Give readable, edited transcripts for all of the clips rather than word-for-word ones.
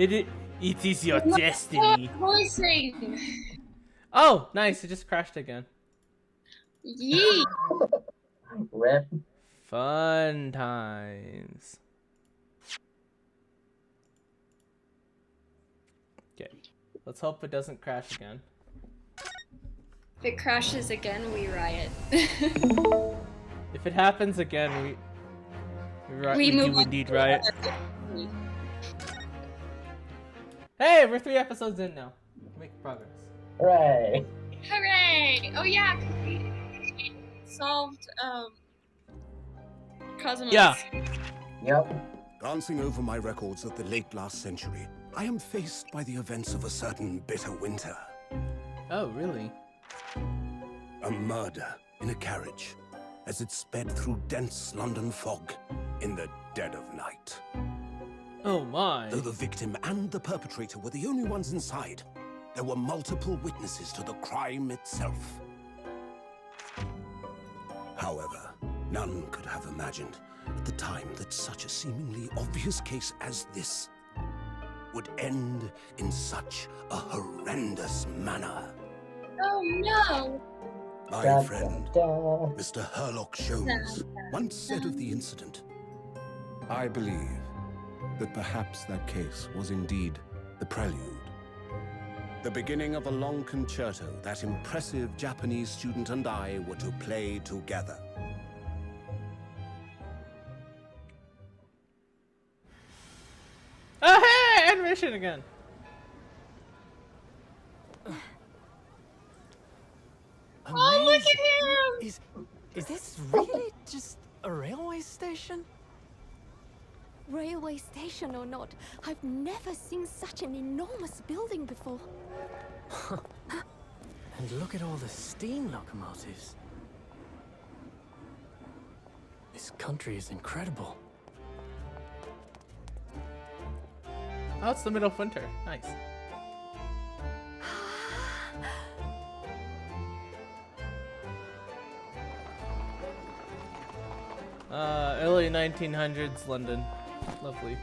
It is your destiny. Voicing. Oh, nice! It just crashed again. Yee. Rip. Fun times. Okay, let's hope it doesn't crash again. If it crashes again, we riot. If it happens again, we move do on. indeed riot. Hey, we're 3 episodes in now. Make progress. Hooray. Hooray! Oh yeah, 'cause we solved Cosmos. Yeah. Yep. Glancing over my records of the late last century, I am faced by the events of a certain bitter winter. Oh, really? A murder in a carriage as it sped through dense London fog in the dead of night. Oh my. Though the victim and the perpetrator were the only ones inside, there were multiple witnesses to the crime itself. However, none could have imagined at the time that such a seemingly obvious case as this would end in such a horrendous manner. Oh no! My friend, Mr. Herlock Sholmes, once said of the incident, "I believe that perhaps that case was indeed the prelude. The beginning of a long concerto that impressive Japanese student and I were to play together." Oh hey, animation again. Oh, look at him! Is this really just a railway station? Railway station or not, I've never seen such an enormous building before. And look at all the steam locomotives. This country is incredible. Oh, it's the middle of winter. Nice. Early 1900s London. Lovely.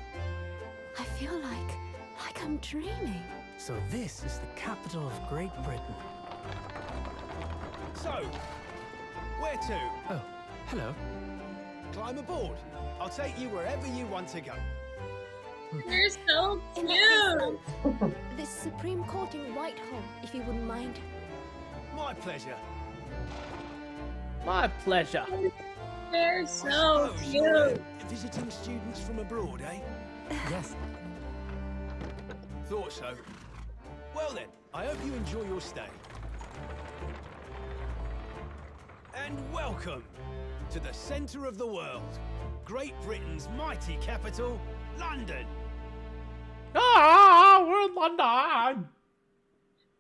I feel like I'm dreaming. So this is the capital of Great Britain. So, where to? Oh, hello. Climb aboard. I'll take you wherever you want to go. You're so In cute! the Supreme Court in Whitehall, if you wouldn't mind. My pleasure. My pleasure. They're so suppose you're, cute! visiting students from abroad, eh? Yes. Thought so. Well then, I hope you enjoy your stay. And welcome to the centre of the world, Great Britain's mighty capital, London. Ah, we're in London.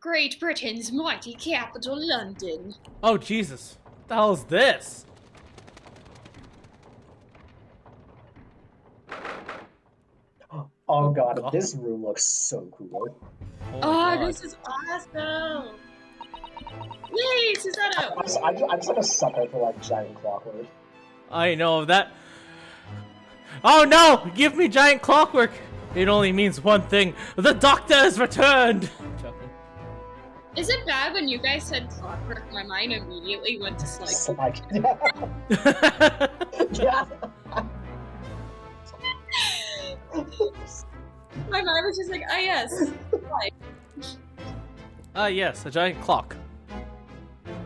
Great Britain's mighty capital, London. Oh Jesus! What the hell is this? Oh god, this room looks so cool. Oh, God. this is awesome! Yay, Susanna! I'm just like a sucker for like giant clockwork. I know that. Oh no! Give me giant clockwork! It only means one thing. The doctor has returned! Joking. Is it bad when you guys said clockwork? My mind immediately went to Sly. Like, yeah. My mind was just like, ah yes. Ah yes, a giant clock.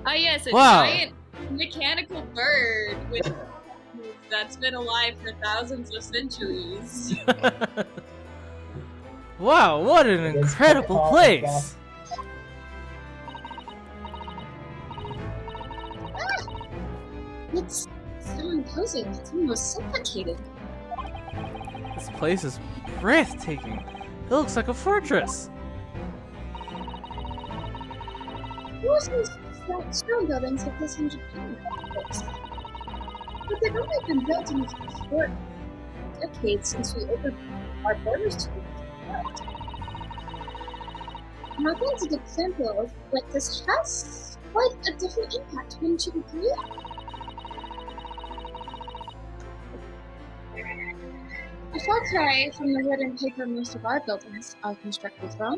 Ah yes, a Wow. giant mechanical bird with that's been alive for thousands of centuries. Wow, what an It's incredible all place! It's so imposing. It's almost suffocating. This place is breathtaking. It looks like a fortress. Most of these stone buildings have this 100 years. But they've only been built in a short decades since we opened our borders to the world. An authentic example of like this has quite a different impact when to agree. A far cry from the wood and paper most of our buildings are constructed from.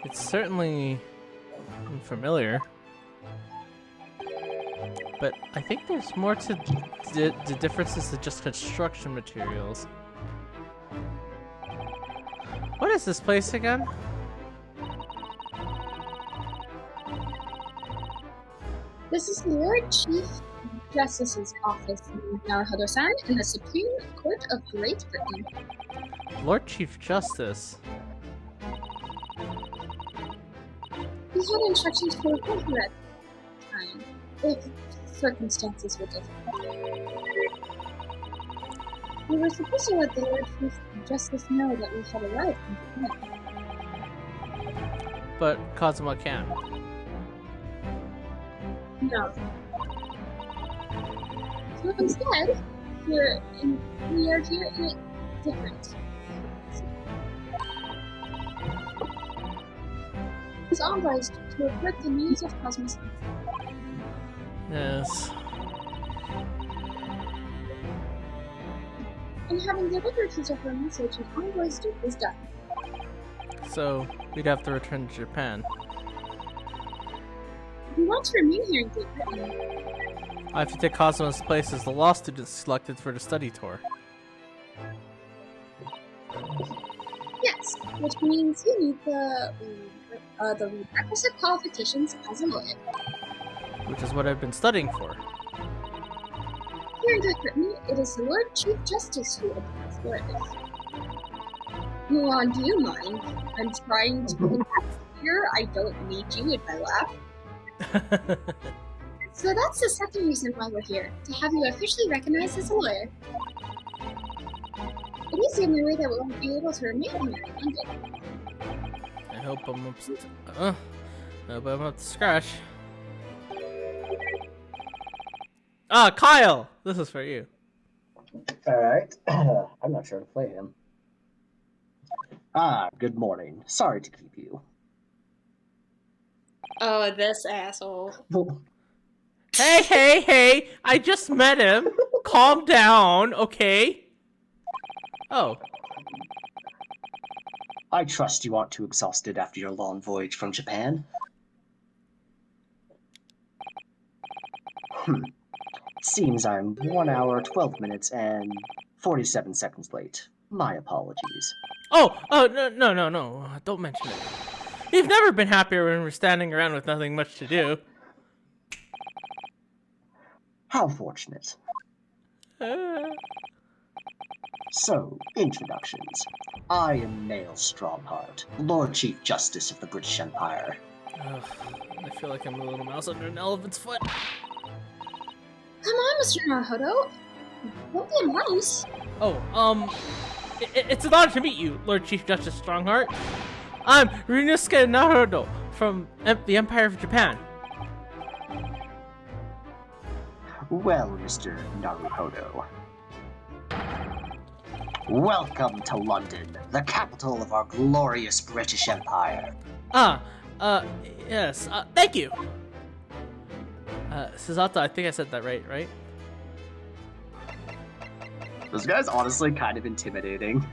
It's certainly familiar. But I think there's more to the differences than just construction materials. What is this place again? This is the Lord Chief Justice's office in Naruhodo-san in the Supreme Court of Great Britain. Lord Chief Justice. We had instructions for a here at the time, if circumstances were different. We were supposed to let the Lord Chief Justice know that we had arrived in Japan. But Kazuma can't. No. So instead, we are here in a different. He's authorized to report the news of Cosmos. Yes. And having delivered his official message, an envoy's duty is done. So we'd have to return to Japan. If you want to remain here in Great Britain, I have to take Kazuma's place as the law student selected for the study tour. yes, which means you need the requisite qualifications as a lawyer. Which is what I've been studying for. Here in Great Britain, it is the Lord Chief Justice who appoints lawyers. Mulan, do you mind? I'm trying to be here. I don't need you in my lap. So that's the second reason why we're here, to have you officially recognized as a lawyer. It is the only way that we'll be able to remain here in London. I hope I'm up to scratch. Ah, Kyle! This is for you. Alright. I'm not sure to play him. Ah, good morning. Sorry to keep you. Oh, this asshole. Hey! I just met him. Calm down, okay? Oh. I trust you aren't too exhausted after your long voyage from Japan. Seems I'm 1 hour, 12 minutes, and 47 seconds late. My apologies. Oh, no. Don't mention it. You've never been happier when we're standing around with nothing much to do. How fortunate. So, introductions. I am Nail Strongheart, Lord Chief Justice of the British Empire. Ugh, I feel like I'm a little mouse under an elephant's foot. Come on, Mr. Naruhodo. Don't be a mouse. Oh, it's an honor to meet you, Lord Chief Justice Strongheart. I'm Ryunosuke Naruhodo from the Empire of Japan. Well, Mr. Naruhodo. Welcome to London, the capital of our glorious British Empire. Yes, thank you. Susato, I think I said that right? This guy's honestly kind of intimidating.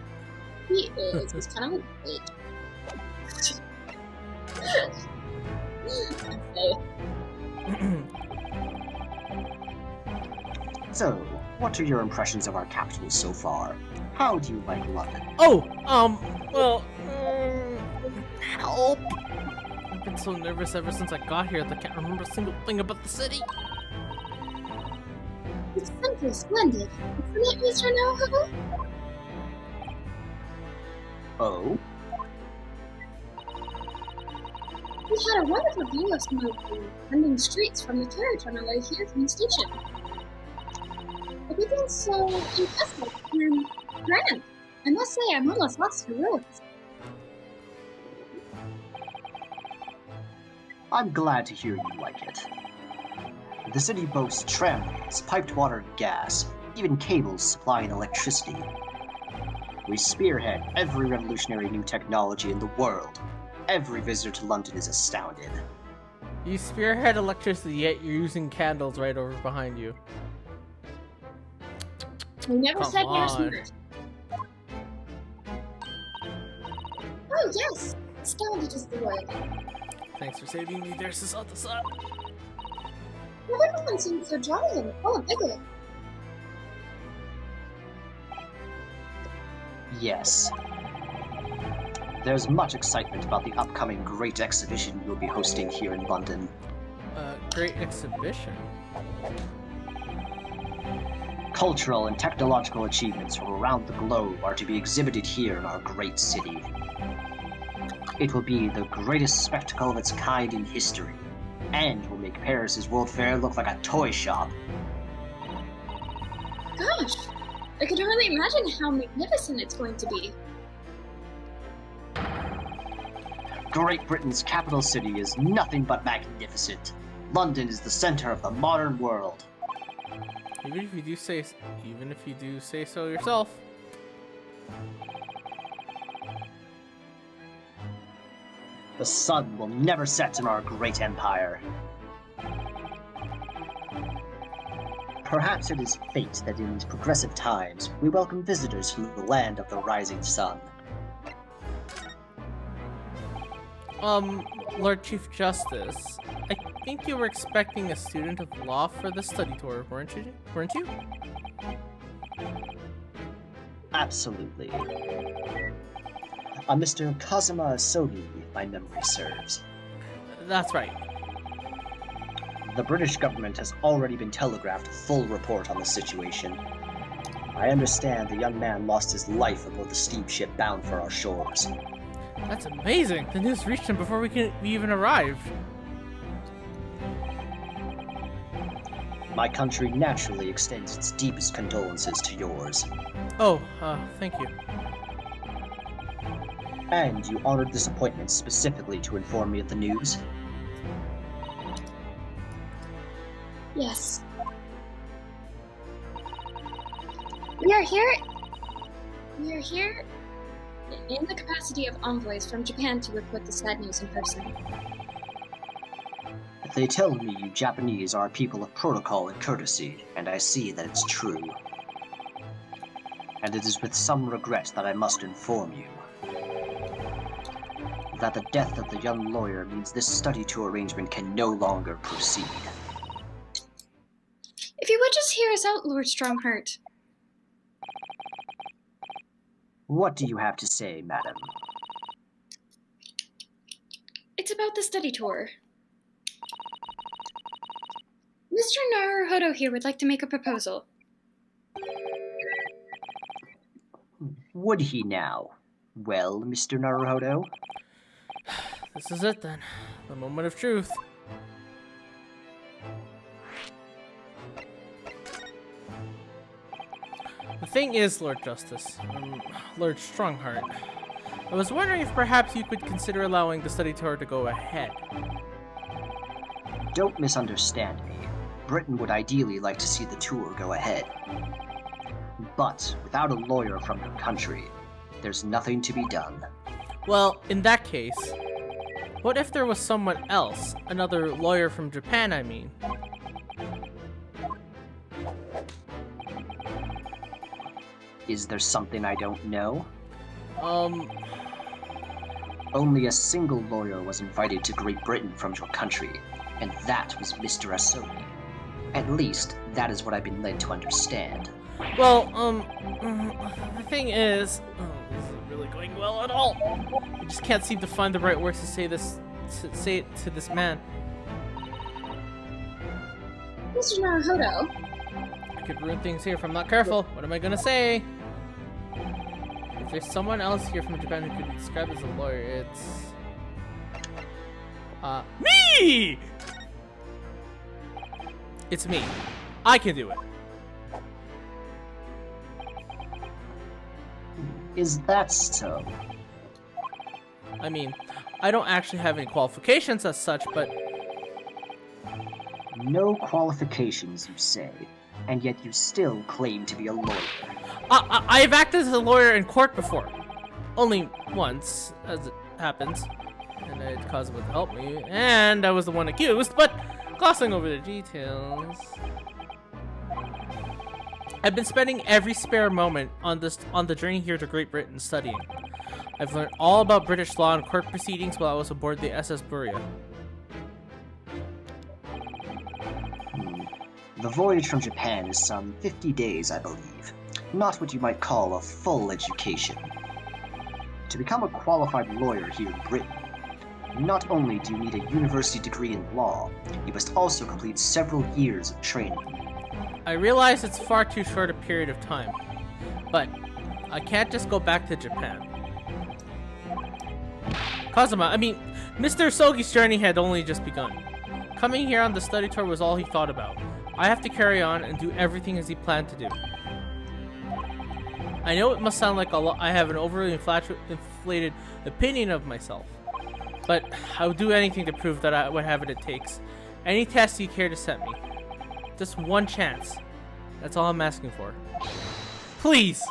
He is. He's kind of a bitch. So, what are your impressions of our capital so far? How do you like London? Help! I've been so nervous ever since I got here that I can't remember a single thing about the city. It's simply splendid, isn't it, Mr. Naruhodo? Oh? We had a wonderful view of some of the winding streets from the carriage on our way here from the station. Everything's so impressive and grand. I must say, I'm almost lost for words. I'm glad to hear you like it. The city boasts tramways, piped water and gas, even cables supplying electricity. We spearhead every revolutionary new technology in the world. Every visitor to London is astounded. You spearhead electricity, yet you're using candles right over behind you. We never Come said we were on. smart. yes! Astounded is the word. Thanks for saving me there, Sasanta-san. Everyone seems so jolly and full of vigor. Yes. There's much excitement about the upcoming great exhibition you'll be hosting here in London. Great exhibition. Cultural and technological achievements from around the globe are to be exhibited here in our great city. It will be the greatest spectacle of its kind in history, and will make Paris's World Fair look like a toy shop. Gosh, I can hardly imagine how magnificent it's going to be. Great Britain's capital city is nothing but magnificent. London is the center of the modern world. Even if you do say so yourself. The sun will never set in our great empire. Perhaps it is fate that in these progressive times, we welcome visitors from the land of the rising sun. Lord Chief Justice, I think you were expecting a student of law for the study tour, weren't you? Absolutely. Mr. Kazuma Asogi, if my memory serves. That's right. The British government has already been telegraphed a full report on the situation. I understand the young man lost his life aboard the steamship bound for our shores. That's amazing! The news reached him before we even arrived. My country naturally extends its deepest condolences to yours. Oh, thank you. And you honored this appointment specifically to inform me of the news? Yes. We are here in the capacity of envoys from Japan to report the sad news in person. They tell me you Japanese are a people of protocol and courtesy, and I see that it's true. And it is with some regret that I must inform you that the death of the young lawyer means this study tour arrangement can no longer proceed. If you would just hear us out, Lord Strongheart. What do you have to say, madam? It's about the study tour. Mr. Naruhodo here would like to make a proposal. Would he now? Well, Mr. Naruhodo? This is it then. The moment of truth. The thing is, Lord Justice, Lord Strongheart, I was wondering if perhaps you could consider allowing the study tour to go ahead. Don't misunderstand me. Britain would ideally like to see the tour go ahead. But without a lawyer from your country, there's nothing to be done. Well, in that case, what if there was someone else? Another lawyer from Japan, I mean. Is there something I don't know? Only a single lawyer was invited to Great Britain from your country, and that was Mr. Asogi. At least, that is what I've been led to understand. Well, the thing is, this isn't really going well at all. I just can't seem to find the right words to say it to this man. Mr. Naruhodo. I could ruin things here if I'm not careful. What am I gonna say? If there's someone else here from Japan who could be described as a lawyer, it's... me! It's me. I can do it. Is that so? I mean, I don't actually have any qualifications as such, but... No qualifications, you say, and yet you still claim to be a lawyer. I've acted as a lawyer in court before. Only once, as it happens. And I had Kazuma to help me, and I was the one accused, but glossing over the details. I've been spending every spare moment on the journey here to Great Britain studying. I've learned all about British law and court proceedings while I was aboard the SS Buria. The voyage from Japan is some 50 days, I believe. Not what you might call a full education. To become a qualified lawyer here in Britain, not only do you need a university degree in law, you must also complete several years of training. I realize it's far too short a period of time, but I can't just go back to Japan. Kazuma, Mr. Sogi's journey had only just begun. Coming here on the study tour was all he thought about. I have to carry on and do everything as he planned to do. I know it must sound like I have an overly inflated opinion of myself, but I would do anything to prove that I would have what it takes. Any test you care to set me. Just one chance. That's all I'm asking for. Please!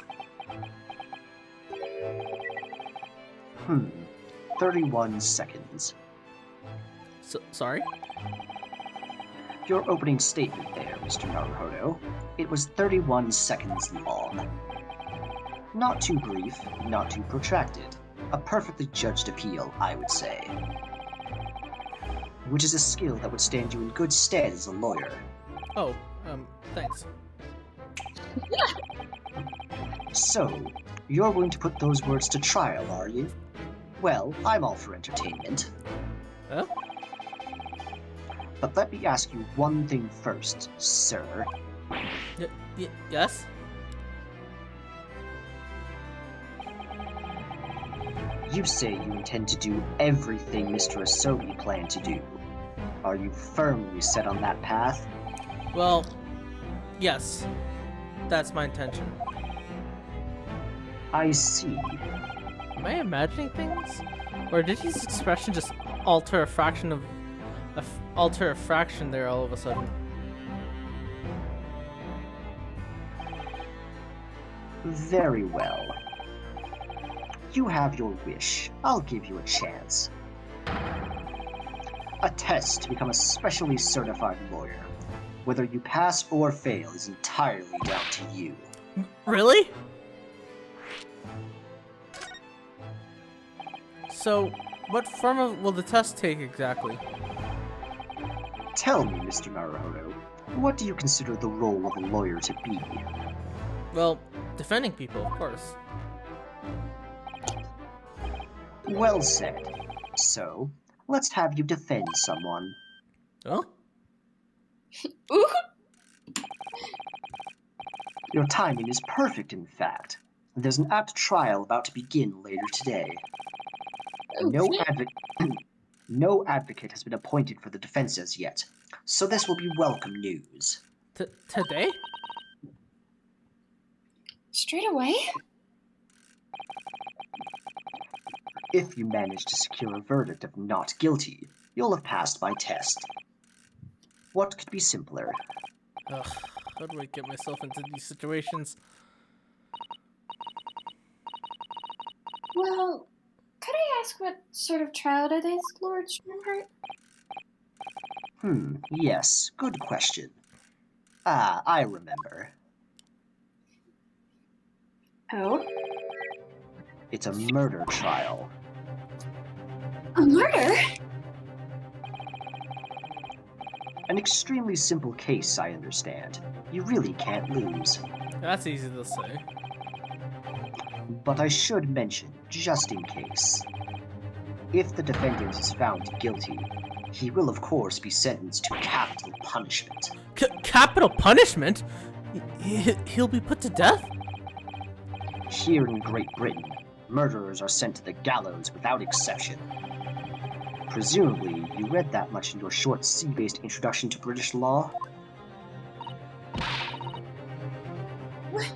31 seconds. Sorry? Your opening statement there, Mr. Naruhodo. It was 31 seconds long. Not too brief, not too protracted. A perfectly judged appeal, I would say. Which is a skill that would stand you in good stead as a lawyer. Oh, thanks. So, you're going to put those words to trial, are you? Well, I'm all for entertainment. Huh? But let me ask you one thing first, sir. Yes? You say you intend to do everything Mr. Asogi planned to do. Are you firmly set on that path? Well, yes. That's my intention. I see. Am I imagining things? Or did his expression just alter a fraction there all of a sudden? Very well. You have your wish. I'll give you a chance. A test to become a specially certified lawyer. Whether you pass or fail is entirely down to you. Really? So, what form will the test take exactly? Tell me, Mr. Naruhodo, what do you consider the role of a lawyer to be? Well, defending people, of course. Well said. So, let's have you defend someone. Huh? Ooh! Your timing is perfect, in fact. There's an apt trial about to begin later today. No advocate has been appointed for the defense as yet, so this will be welcome news. Today? Straight away? If you manage to secure a verdict of not guilty, you'll have passed my test. What could be simpler? Ugh, how do I get myself into these situations? Well, could I ask what sort of trial it is, Lord Sternheart? Yes, good question. Ah, I remember. Oh? It's a murder trial. A murder? An extremely simple case, I understand. You really can't lose. That's easy to say. But I should mention, just in case. If the defendant is found guilty, he will of course be sentenced to capital punishment. Capital punishment? He'll be put to death? Here in Great Britain, murderers are sent to the gallows without exception. Presumably, you read that much in your short C-based introduction to British law? What?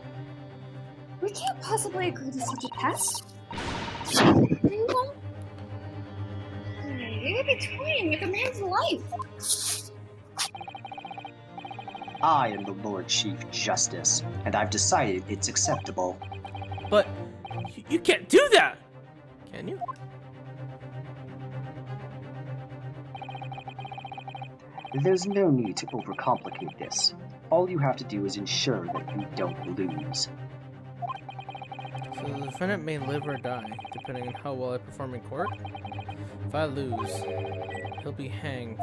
We can't possibly agree to such a test. You're toying with a man's life. I am the Lord Chief Justice, and I've decided it's acceptable. But you can't do that! Can you? There's no need to overcomplicate this. All you have to do is ensure that you don't lose. So the defendant may live or die, depending on how well I perform in court. If I lose, he'll be hanged.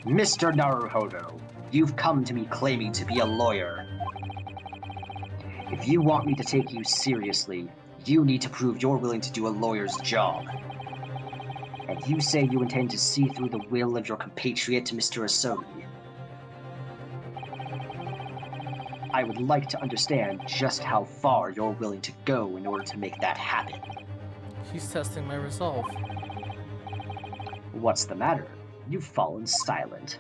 Mr. Naruhodo, you've come to me claiming to be a lawyer. If you want me to take you seriously, you need to prove you're willing to do a lawyer's job. And you say you intend to see through the will of your compatriot, Mr. Asogi. I would like to understand just how far you're willing to go in order to make that happen. He's testing my resolve. What's the matter? You've fallen silent.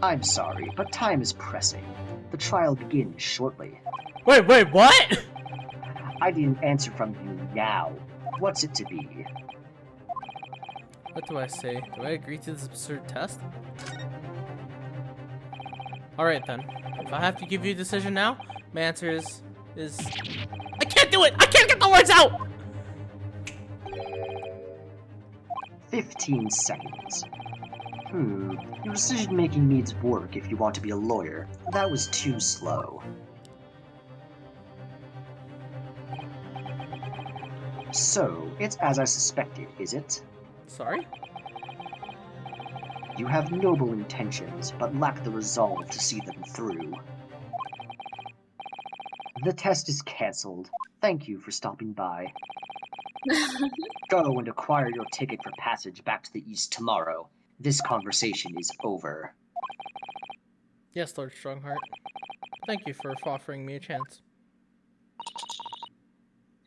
I'm sorry, but time is pressing. The trial begins shortly. Wait, what? I didn't answer from you now. What's it to be? What do I say? Do I agree to this absurd test? Alright then. If I have to give you a decision now, my answer is... I can't do it! I can't get the words out! 15 seconds. Your decision-making needs work if you want to be a lawyer. That was too slow. So, it's as I suspected, is it? Sorry? You have noble intentions, but lack the resolve to see them through. The test is cancelled. Thank you for stopping by. Go and acquire your ticket for passage back to the east tomorrow. This conversation is over. Yes, Lord Strongheart. Thank you for offering me a chance.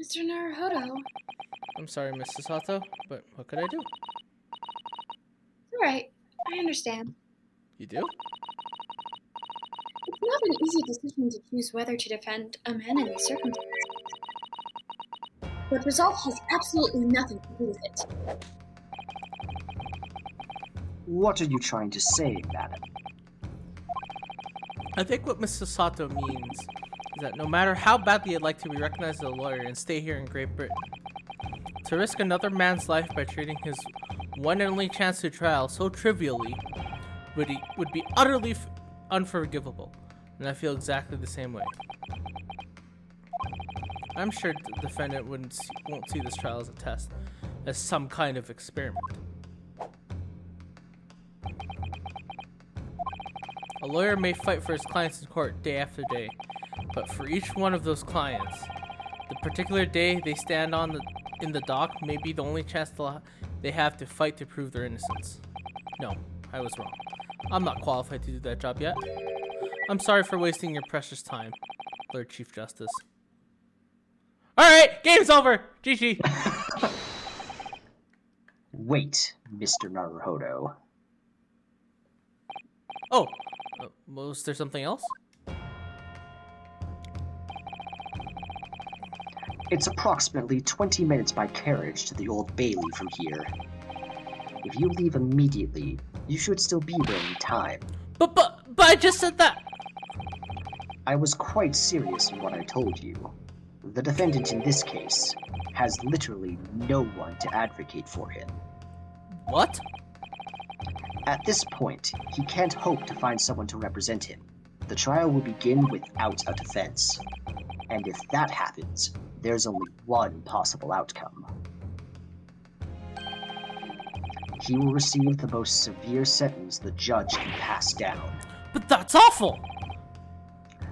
Mr. Naruhodo. I'm sorry, Miss Sasato, but what could I do? Alright, I understand. You do? It's not an easy decision to choose whether to defend a man in these circumstances. But resolve has absolutely nothing to do with it. What are you trying to say, madam? I think what Miss Sasato means is that no matter how badly I'd like to be recognized as a lawyer and stay here in Great Britain, to risk another man's life by treating his one and only chance to trial so trivially would be utterly unforgivable, and I feel exactly the same way. I'm sure the defendant won't see this trial as a test, as some kind of experiment. A lawyer may fight for his clients in court day after day, but for each one of those clients, the particular day they stand in the dock may be the only chance they have to fight to prove their innocence. No, I was wrong. I'm not qualified to do that job yet. I'm sorry for wasting your precious time, Lord Chief Justice. Alright, game's over! GG! Wait, Mr. Naruhodo. Oh, was there something else? It's approximately 20 minutes by carriage to the Old Bailey from here. If you leave immediately, you should still be there in time. But I just said that! I was quite serious in what I told you. The defendant in this case has literally no one to advocate for him. What? At this point, he can't hope to find someone to represent him. The trial will begin without a defense. And if that happens, there's only one possible outcome. He will receive the most severe sentence the judge can pass down. But that's awful!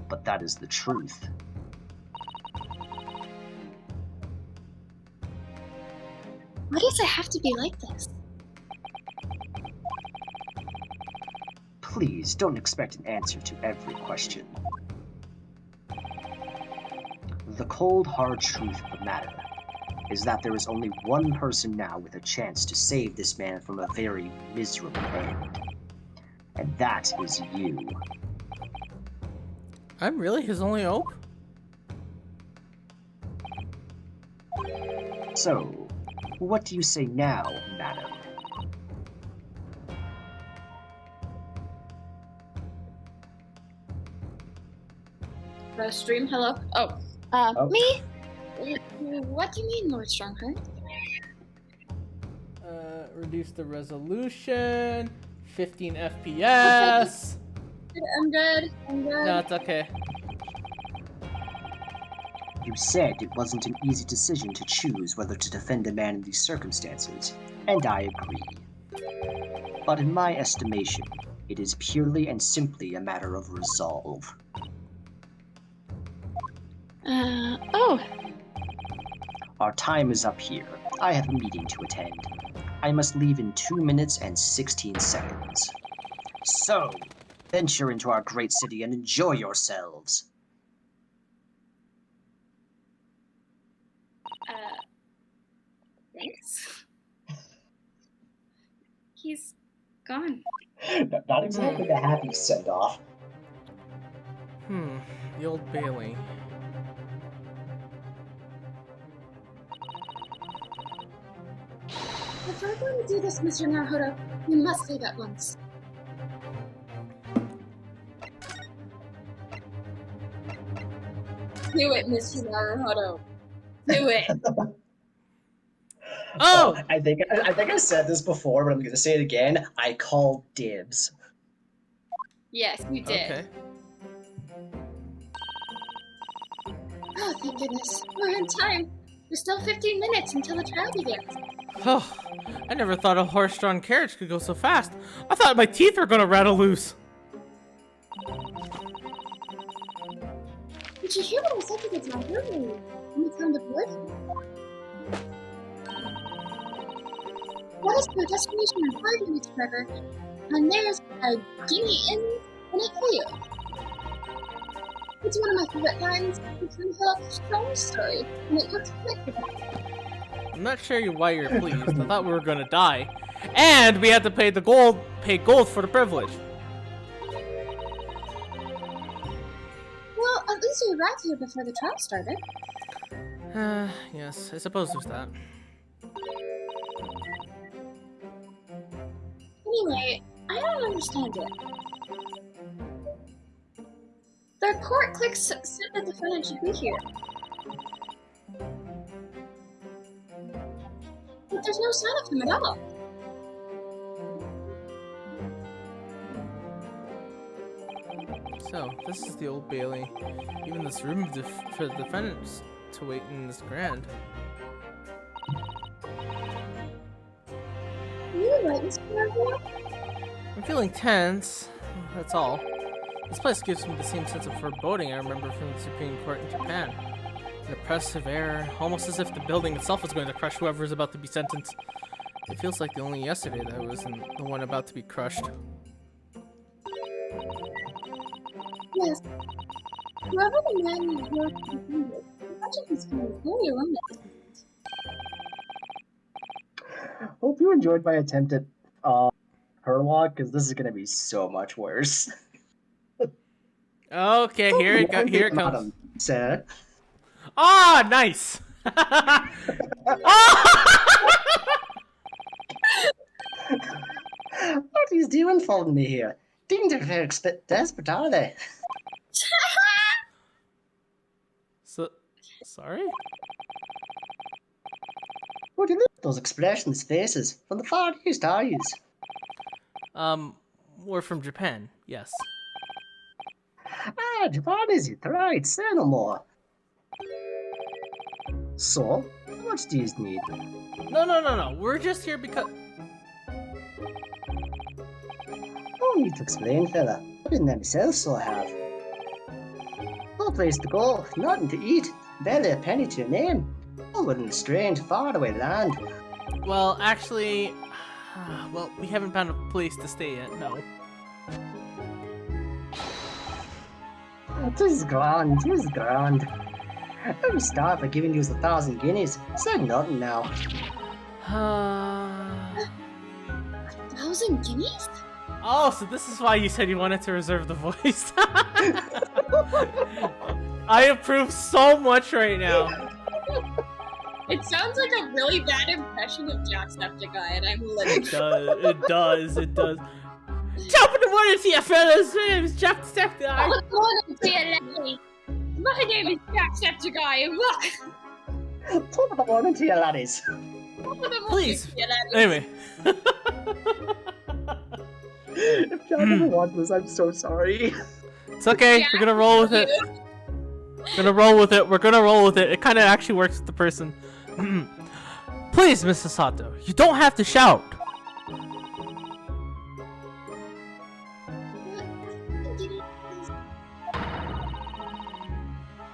But that is the truth. Why does it have to be like this? Please don't expect an answer to every question. The cold, hard truth of the matter is that there is only one person now with a chance to save this man from a very miserable end. And that is you. I'm really his only hope? So, what do you say now, madam? Stream, hello? Oh. Me? What do you mean, Lord Strongheart? Reduce the resolution, 15 FPS. I'm good. I'm good. No, it's okay. You said it wasn't an easy decision to choose whether to defend a man in these circumstances, and I agree. But in my estimation, it is purely and simply a matter of resolve. Oh. Our time is up here. I have a meeting to attend. I must leave in 2 minutes and 16 seconds. So, venture into our great city and enjoy yourselves. Thanks. He's gone. Not exactly a happy send-off. The Old Bailey. If we're going to do this, Mr. Naruhodo, we must leave at once. Do it, Mr. Naruhodo. Do it. Oh! I think I said this before, but I'm going to say it again. I call dibs. Yes, you did. Okay. Oh, thank goodness. We're in time. There's still 15 minutes until the trial begins. Oh, I never thought a horse-drawn carriage could go so fast. I thought my teeth were gonna rattle loose. Did you hear what I said to the driver when we found the board? That is to a destination in 5 minutes, Trevor. And there's a genie in a field. It's one of my favorite lines. It's from Philip's strong story, and it looks connected. I'm not sure why you're pleased. I thought we were gonna die. And we had to pay gold for the privilege. Well, at least we arrived here before the trial started. Yes, I suppose there's that. Anyway, I don't understand it. The court clerk said that the defendant should be here. But there's no sign of him at all. So, this is the Old Bailey. Even this room for the defendants to wait in this grand. Are you right, Mr. Naruhodo? I'm feeling tense. That's all. This place gives me the same sense of foreboding I remember from the Supreme Court in Japan. An oppressive air, almost as if the building itself was going to crush whoever is about to be sentenced. It feels like only yesterday that I wasn't the one about to be crushed. Yes. Whoever the man you're confused with, imagine he's feeling very alone at this moment. Hope you enjoyed my attempt at prologue, because this is going to be so much worse. Okay, here it comes. Madam, sir. Ah, nice. What he's doing following me here? Didn't they expect desperate, are they? So, sorry? What do you look at those expressionless faces? From the Far East, are you? We're from Japan, yes. Ah, Japan is it? Right, say no more. So, what do you need? No. We're just here because... No need to explain, fella. I didn't myself so have. No place to go, nothing to eat, barely a penny to your name. All in a strange, faraway land. Well, actually... well, we haven't found a place to stay yet, no. Tis grand, tis grand. Let me start by giving you 1,000 guineas. Say nothing now. 1,000 guineas? Oh, so this is why you said you wanted to reserve the voice. I approve so much right now. It sounds like a really bad impression of Jacksepticeye, and I'm living. It does. Top of the morning to you, fellas. My name is Jacksepticeye. Good morning to you, lady. My name is Jacksepticeye, and look! Top of the morning to you, laddies. Please. Anyway. If I never watched this. I'm so sorry. It's okay. We're gonna roll with it. We're gonna roll with it. We're gonna roll with it. It kind of actually works with the person. Please, Mrs. Sato, you don't have to shout.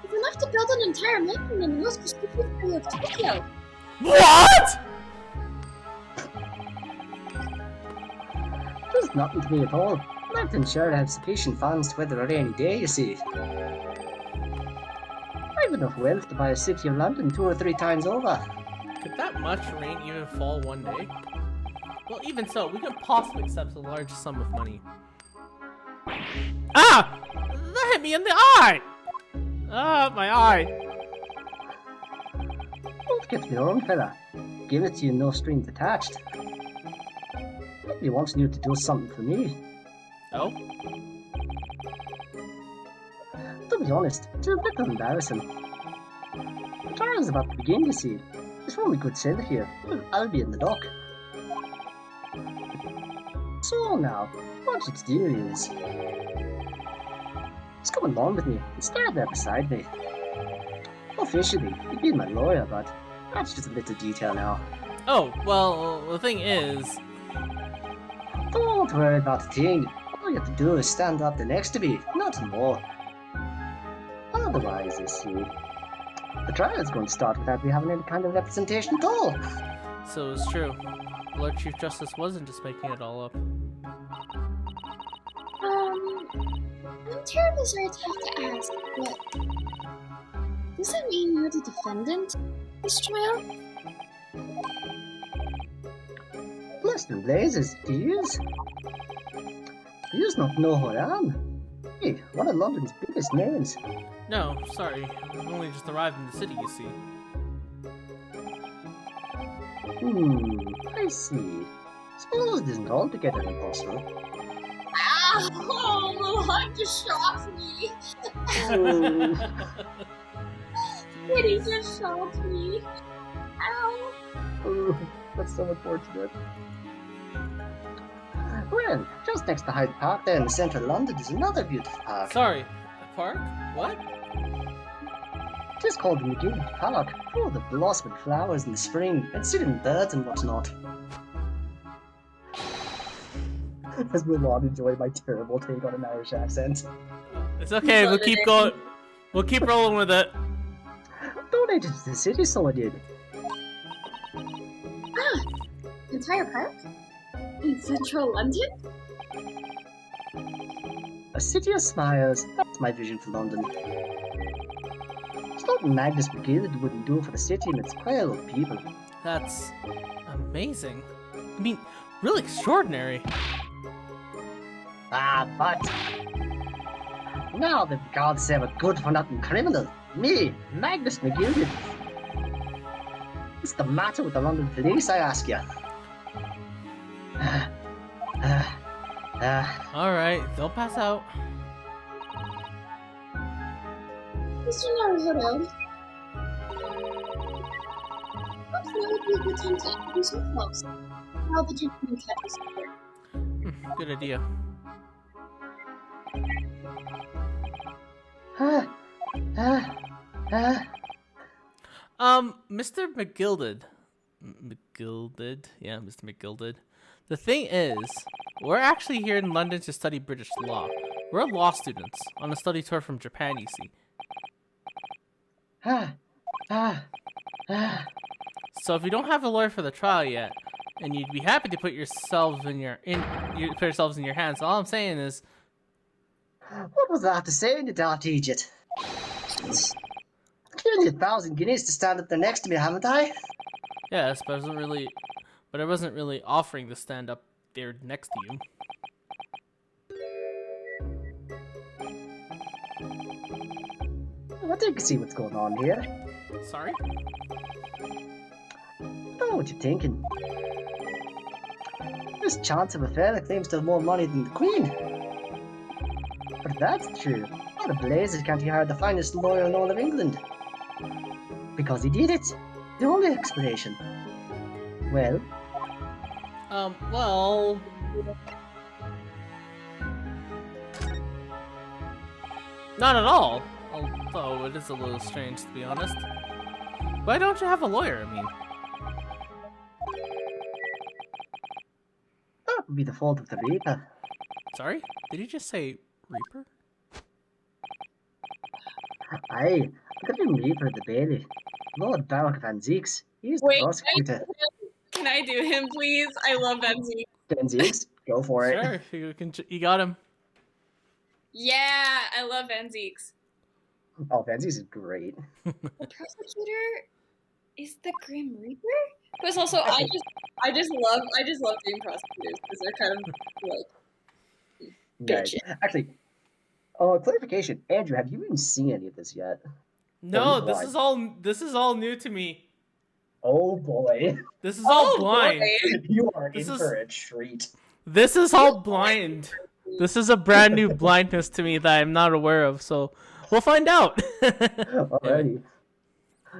It's enough to build an entire mountain in the most prestigious area of Tokyo. What? There's nothing to me at all. I've been sure to have sufficient funds to weather a rainy day, you see. I've enough wealth to buy a city of London 2 or 3 times over. Could that much rain even fall one day? Well, even so, we can possibly accept a large sum of money. Ah! That hit me in the eye! Ah, my eye. Don't get me wrong, fella. Give it to you, no strings attached. He wants you to do something for me. Oh? To be honest, it's a bit embarrassing. The trial's about to begin, you see. It's only good sail here. I'll be in the dock. So now, what you to do is... just come along with me and stand there beside me. Officially, you'd be my lawyer, but that's just a little detail now. Oh, well, the thing is... Don't worry about the thing. All you have to do is stand up there next to me, nothing more. Otherwise, you see, the trial's going to start without me having any kind of representation at all. So it's true. Lord Chief Justice wasn't just making it all up. I'm terribly sorry to have to ask, but does that mean you're the defendant in this trial? Blessed and blazes, do yous? Do yous not know who I am? Hey, one of London's biggest names. No, sorry. I've only just arrived in the city, you see. I see. Suppose it isn't altogether impossible. Ow! The light just shocked me! Kitty just shocked me! Ow! That's so unfortunate. Well, just next to Hyde Park there in the centre of London is another beautiful park. Sorry, a park? What? It is called the McGill Park, full of the blossoming flowers in the spring and sitting birds and whatnot. As Mulan enjoyed my terrible take on an Irish accent. It's okay, we'll keep going. We'll keep rolling with it. Donated to the city, so I did. Entire park? In central London? A city of smiles, that's my vision for London. It's not Magnus McGill wouldn't do for the city and its quail of people. That's amazing. I mean, really extraordinary. But now the gods have a good-for-nothing criminal, me, Magnus McGill. What's the matter with the London police, I ask you? Alright, don't pass out. Mr. Naruhodo. Perhaps now would be a good time to introduce ourselves. How the gentleman catch us here. Good idea. Mr. McGilded. McGilded? Yeah, Mr. McGilded. The thing is, we're actually here in London to study British law. We're law students on a study tour from Japan, you see. So if you don't have a lawyer for the trial yet, and you'd be happy to put yourselves in your hands, all I'm saying is, What was that to say, you daft idiot? I've given you 1,000 guineas to stand up there next to me, haven't I? yes, but I wasn't really offering to stand up there next to you. I think you see what's going on here. Sorry? I don't know what you're thinking. There's chance of a fella claims to have more money than the Queen. But if that's true, what a blazes can't he hire the finest lawyer in all of England? Because he did it. The only explanation. Well, Well... Not at all. Although it is a little strange, to be honest. Why don't you have a lawyer? I mean, That would be the fault of the Reaper. sorry? Did you just say Reaper? Aye, look at him Reaper at the Bailey. Lord Baroque Van Zeeks. He's the Wait, prosecutor. can I do him, please? I love Benzie. Van Zeeks, go for it. Sure, you got him. Yeah, I love Benzeeks. Oh, Van Zeeks is great. The prosecutor is the Grim Reaper? Because also, I just love doing prosecutors because they're kind of like Nice. bitchy. Actually, clarification. Andrew, have you even seen any of this yet? No, he's this is all new to me. Oh boy. This is all Oh, blind. boy. You are This in is- for a treat. This is all blind. This is a brand new blindness to me that I'm not aware of, so we'll find out. Alrighty.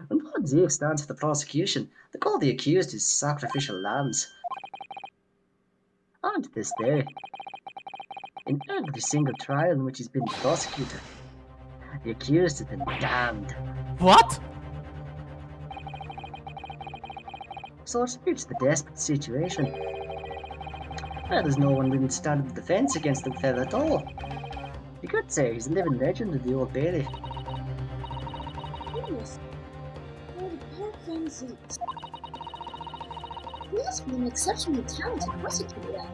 When Van Zeeks stands for the prosecution, they call the accused his sacrificial lambs. And to this day, in every single trial in which he's been the prosecutor, the accused has been damned. What? So it's reached the desperate situation. Well, there's no one willing to stand in defence against the fella at all. You could say he's a living legend of the Old Bailey. Goodness. Lord Baroque Van Zeeks. He must be an exceptionally talented prosecutor then.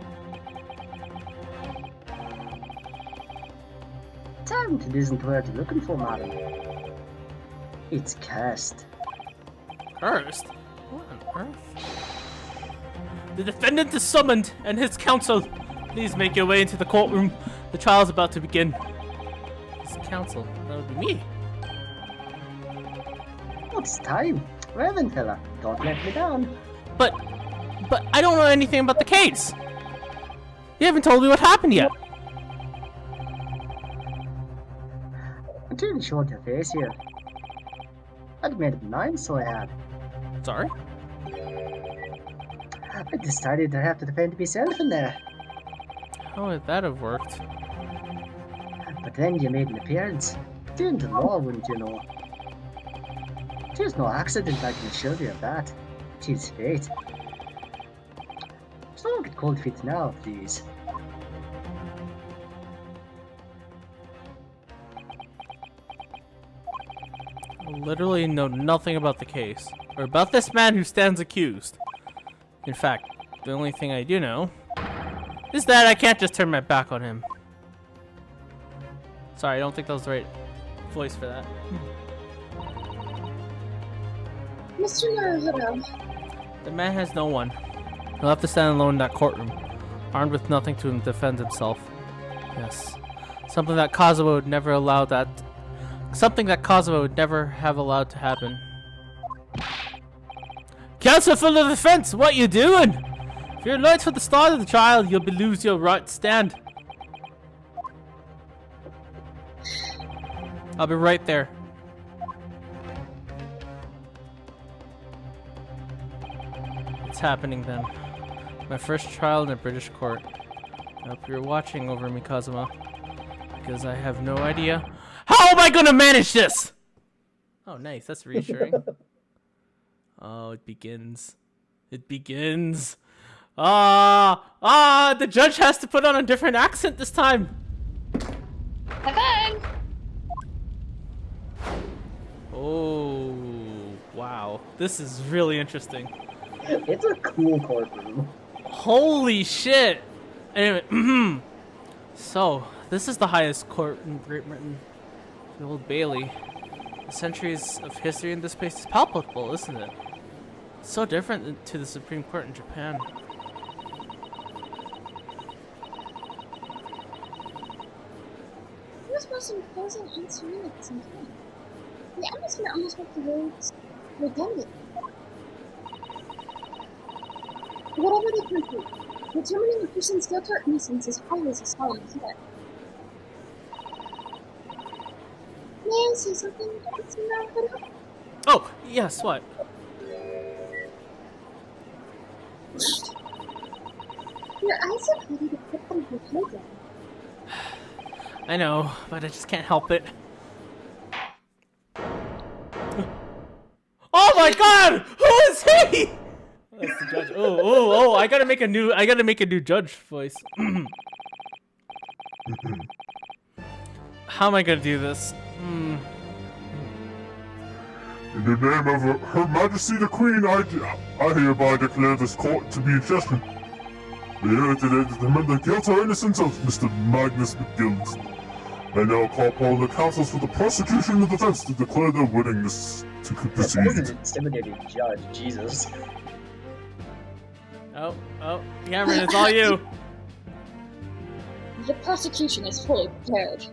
Talented isn't the word you're looking for, madam. It's cursed. Cursed? What on earth? The defendant is summoned, and his counsel. Please make your way into the courtroom. The trial is about to begin. His counsel? That would be me. What's time? Reverend fella, don't let me down. But I don't know anything about the case. You haven't told me what happened yet. I'm really showing your face here. I'd made up mine, so I had. Sorry? I decided I'd have to defend myself in there. How would that have worked? But then you made an appearance. Doing the law, wouldn't you know? There's no accident, I can assure you of that. Tis fate. So don't get cold feet now, please. I literally know nothing about the case, or about this man who stands accused. In fact, the only thing I do know is that I can't just turn my back on him. Sorry, I don't think that was the right voice for that. Mr. Naruhodo, The man has no one. He'll have to stand alone in that courtroom, armed with nothing to defend himself. Yes, something that Kazuo would never allow that. Something that Kazuo would never have allowed to happen. Counsel for the defense, what you doing? If you're late for the start of the trial, you'll lose your right to stand. I'll be right there. It's happening then. My first trial in a British court. I hope you're watching over me, Kazuma. Because I have no idea. How am I gonna manage this? Oh, nice. That's reassuring. Oh, it begins. It begins. The judge has to put on a different accent this time. High five! Oh, wow. This is really interesting. It's a cool courtroom. Holy shit. Anyway, so, this is the highest court in Great Britain. The Old Bailey. The centuries of history in this place is palpable, isn't it? It's so different to the Supreme Court in Japan. it was both imposing and serene at the same time. The atmosphere almost makes the words redundant. Whatever they conclude, determining a person's guilt or innocence is always a solemn affair. May I say something, Mr. Naruhodo? Oh, yes, what? Your eyes are ready to put out of your head down. I know, but I just can't help it. Oh my god! Who is he? That's the judge. Oh, I gotta make a new judge voice. How am I gonna do this? In the name of Her Majesty the Queen, I hereby declare this court to be in session. We are here today to determine the guilt or innocence of Mr. Magnus McGill. I now call upon the counsels for the prosecution and the defense to declare their willingness to That proceed. was an intimidating judge, Jesus. Oh, Cameron, it's all you. The prosecution is fully prepared.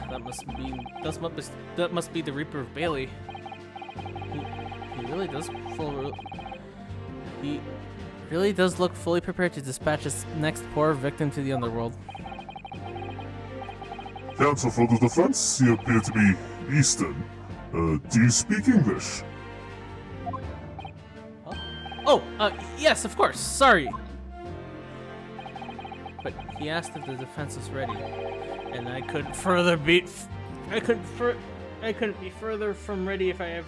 That must be the Reaper of Bailey. He really does look fully prepared to dispatch his next poor victim to the underworld. Counsel for the defense, you appear to be Eastern. Do you speak English? Yes, of course. Sorry. But he asked if the defense was ready, and I couldn't be further from ready if I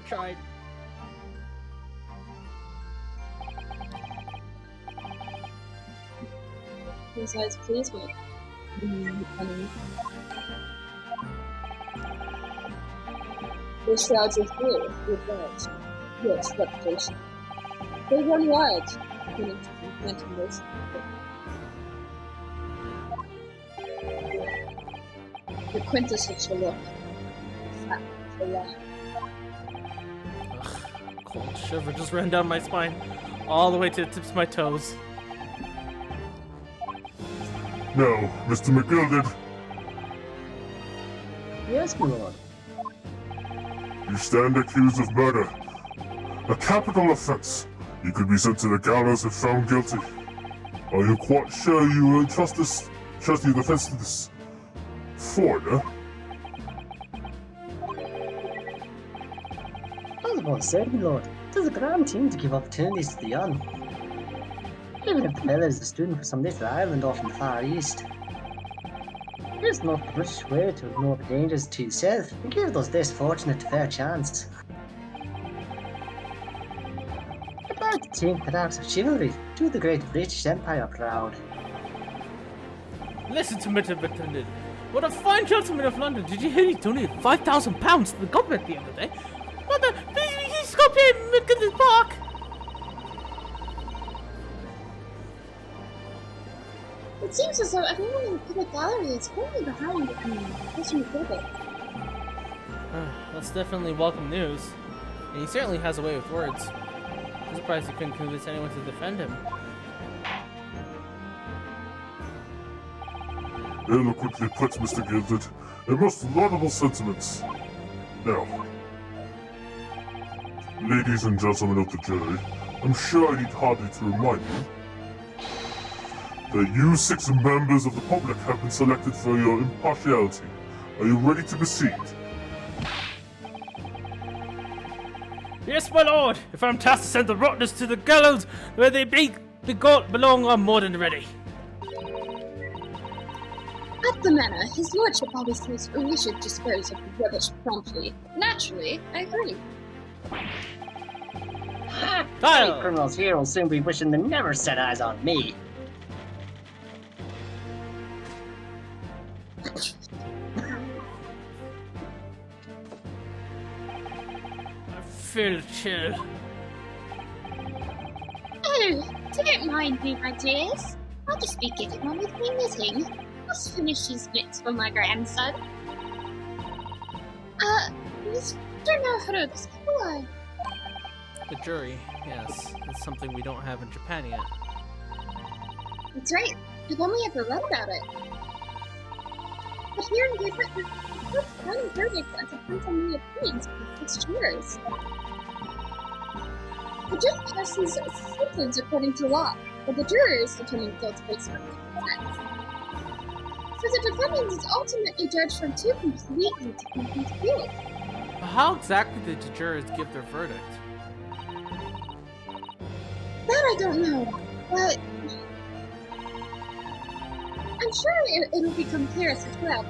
tried. These eyes please me. The shrouds are through with birds. Yes, reputation. They run wild, meaning to phantom race. The quintessential look. Fat, the line. Cold shiver just ran down my spine, all the way to the tips of my toes. No, Mr. McGilded. Yes, my lord. You stand accused of murder. A capital offense. You could be sent to the gallows if found guilty. Are you quite sure you will trust your defense to this foreigner? Osborne said, my lord, it is a grand thing to give opportunities to the young. Even if the fellow is a student from some little island off in the Far East. There's not much way to ignore the dangers to yourself and give those less fortunate a fair chance. I'd like to think that acts of chivalry do the great British Empire proud. Listen to Mr. McClendon. What a fine gentleman of London. Did you hear he donated £5,000 to the government the other day? What the? He's got paid McClendon's park. It seems as though everyone in the public gallery is firmly behind Mr. McGilbert. That's definitely welcome news. And he certainly has a way with words. I'm surprised he couldn't convince anyone to defend him. Eloquently put, Mr. Gilded. A most laudable sentiments. Now, ladies and gentlemen of the jury, I'm sure I need hardly to remind you that you 6 members of the public have been selected for your impartiality. Are you ready to proceed? Yes, my lord! If I'm tasked to send the rottenness to the gallows where they belong, I'm more than ready. At the manor, his lordship always says we should dispose of the rubbish promptly. Naturally, I agree. Any criminals here will soon be wishing they never set eyes on me. I feel chill. Oh, don't mind me, my dears. I'll just be getting on with my knitting. Must finish these knits for my grandson. Mr. Naruto, why? The jury, yes. It's something we don't have in Japan yet. That's right. I've only ever read about it. But here in Great Britain, the final verdict as depends on the opinions of the 6 jurors. The judge passes a sentence according to law, but the jurors determine guilt based on consent. So the defendant is ultimately judged from 2 completely different points of view. How exactly did the jurors give their verdict? That I don't know, but I I'm sure it'll become clear as to well.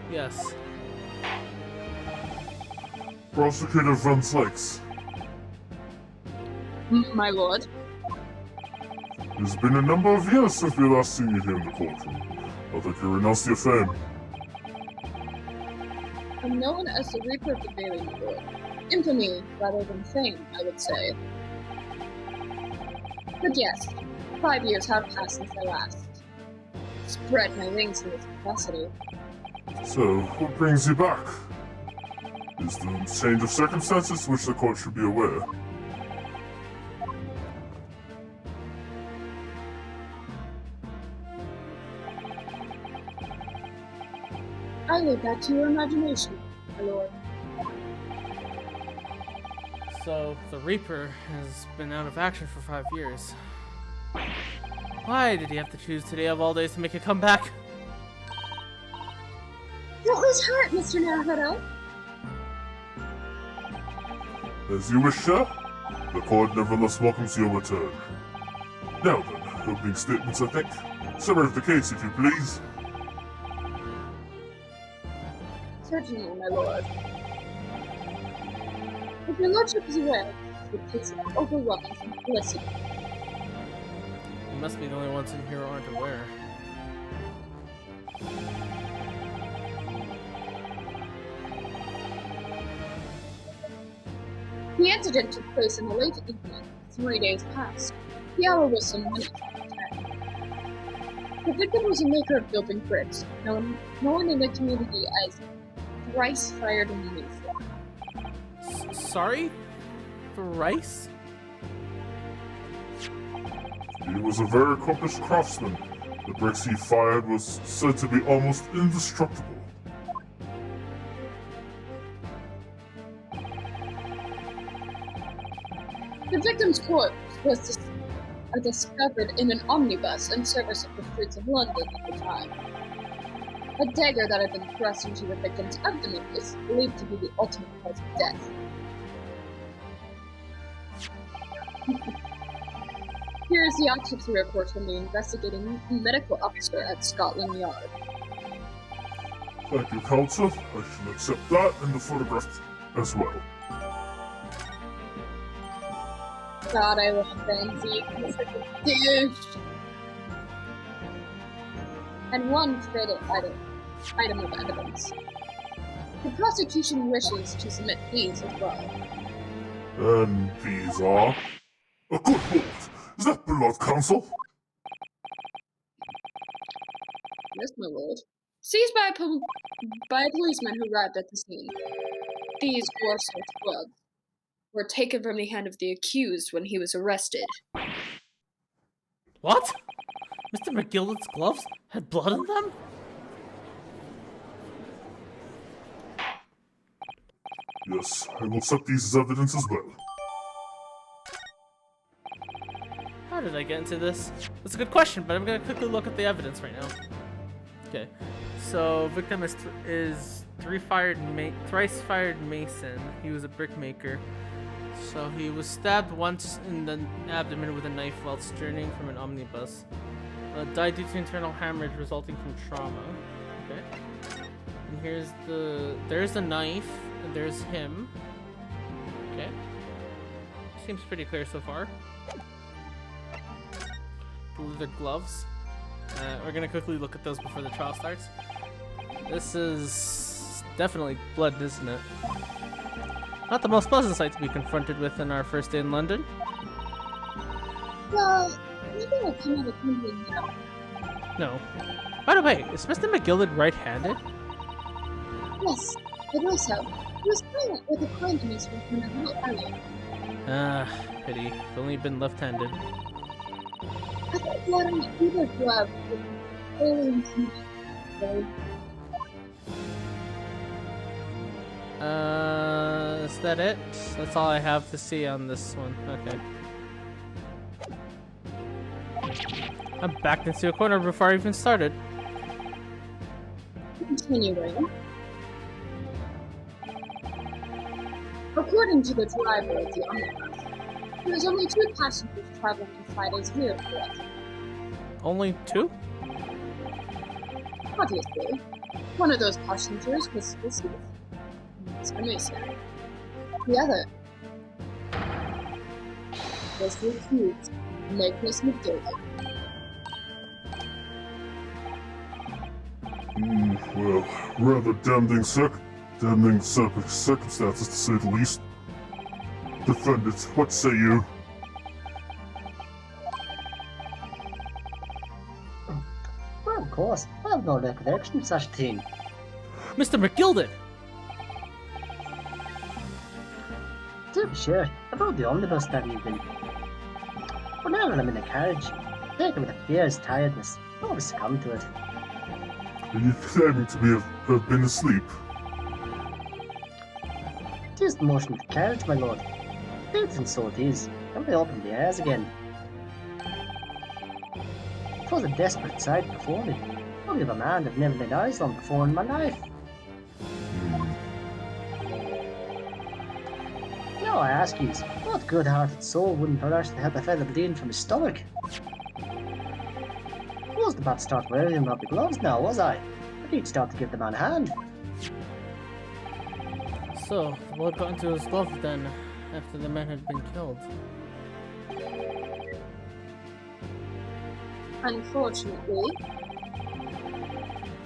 Yes. Prosecutor Van Sykes, My lord. it's been a number of years since we last seen you here in the courtroom. I think you renounced your fame. I'm known as the Reaper of the Daily World. Infamy rather than fame, I would say. But yes, 5 years have passed since I last spread my wings in this capacity. So, what brings you back? Is there a change of circumstances to which the court should be aware? I leave that to your imagination, my lord. So, the Reaper has been out of action for 5 years. Why did he have to choose today of all days to make a comeback? Don't lose heart, Mr. Naruto. As you wish, sir. The court nevertheless welcomes your return. Now then, opening statements, I think. Summary of the case, if you please. Certainly, my lord. If your lordship is aware, the case of overwhelming simplicity. You must be the only ones in here who aren't aware. The incident took place in the late evening, 3 days past. The hour was some minutes after 10. The victim was a maker of building bricks, known in the community as Thrice Fired Mason. Sorry? Thrice? He was a very accomplished craftsman. The bricks he fired was said to be almost indestructible. The victim's corpse was discovered in an omnibus in service of the streets of London at the time. A dagger that had been thrust into the victim's abdomen is believed to be the ultimate cause of death. Here is the autopsy report from the investigating medical officer at Scotland Yard. Thank you, counsel. I shall accept that and the photograph as well. God, I love Benzie. He's such a douche. And one further item of evidence. The prosecution wishes to submit these as well. And these are... A good lord! Is that blood, counsel? Yes, my lord. Seized by a policeman who arrived at the scene. These gore-soaked gloves were taken from the hand of the accused when he was arrested. What? Mr. McGillicud's gloves had blood in them? Yes, I will accept these as evidence as well. How did I get into this? That's a good question, but I'm gonna quickly look at the evidence right now. Okay, so victim is thrice fired Mason. He was a brick maker. So he was stabbed once in the abdomen with a knife while journeying from an omnibus. Died due to internal hemorrhage resulting from trauma. Okay. And there's the knife, and there's him. Okay. Seems pretty clear so far. The leather gloves. We're gonna quickly look at those before the trial starts. This is definitely blood, isn't it? Not the most pleasant sight to be confronted with in our first day in London. Well, nothing will come out of England now. No. By the way, is Mr. McGillicud right-handed? Yes, I believe so. He was playing with a coin in his weapon a little earlier. Ah, pity. If only been left-handed. I think blood on either glove would clearly intimidate. Is that it? That's all I have to see on this one. Okay. I'm backed into a corner before I even started. Continuing. According to the driver of the omnibus, there was only 2 passengers traveling inside his vehicle. Only 2? Obviously, one of those passengers was deceased. Mr. Mason. The other was the accused, Magnus McGilda. Well, rather damning circumstances to say the least. Defendant, what say you? Well, of course, I have no recollection of such a thing. Mr. McGilden! To be sure, I rode the omnibus that evening. But now that I'm in the carriage, taken with a fierce tiredness, I always succumb to it. Are you claiming to have been asleep? Tis the motion of the carriage, my lord. Boots and so it is, and I opened the eyes again. It was a desperate sight before me. Only of a man I've never laid eyes on before in my life. Now I ask you, what good-hearted soul wouldn't rush to help a fellow bleeding from his stomach? I wasn't about to start wearing them rubber gloves now, was I? I reached out to give the man a hand. So, the blood got into his glove then, after the man had been killed. Unfortunately,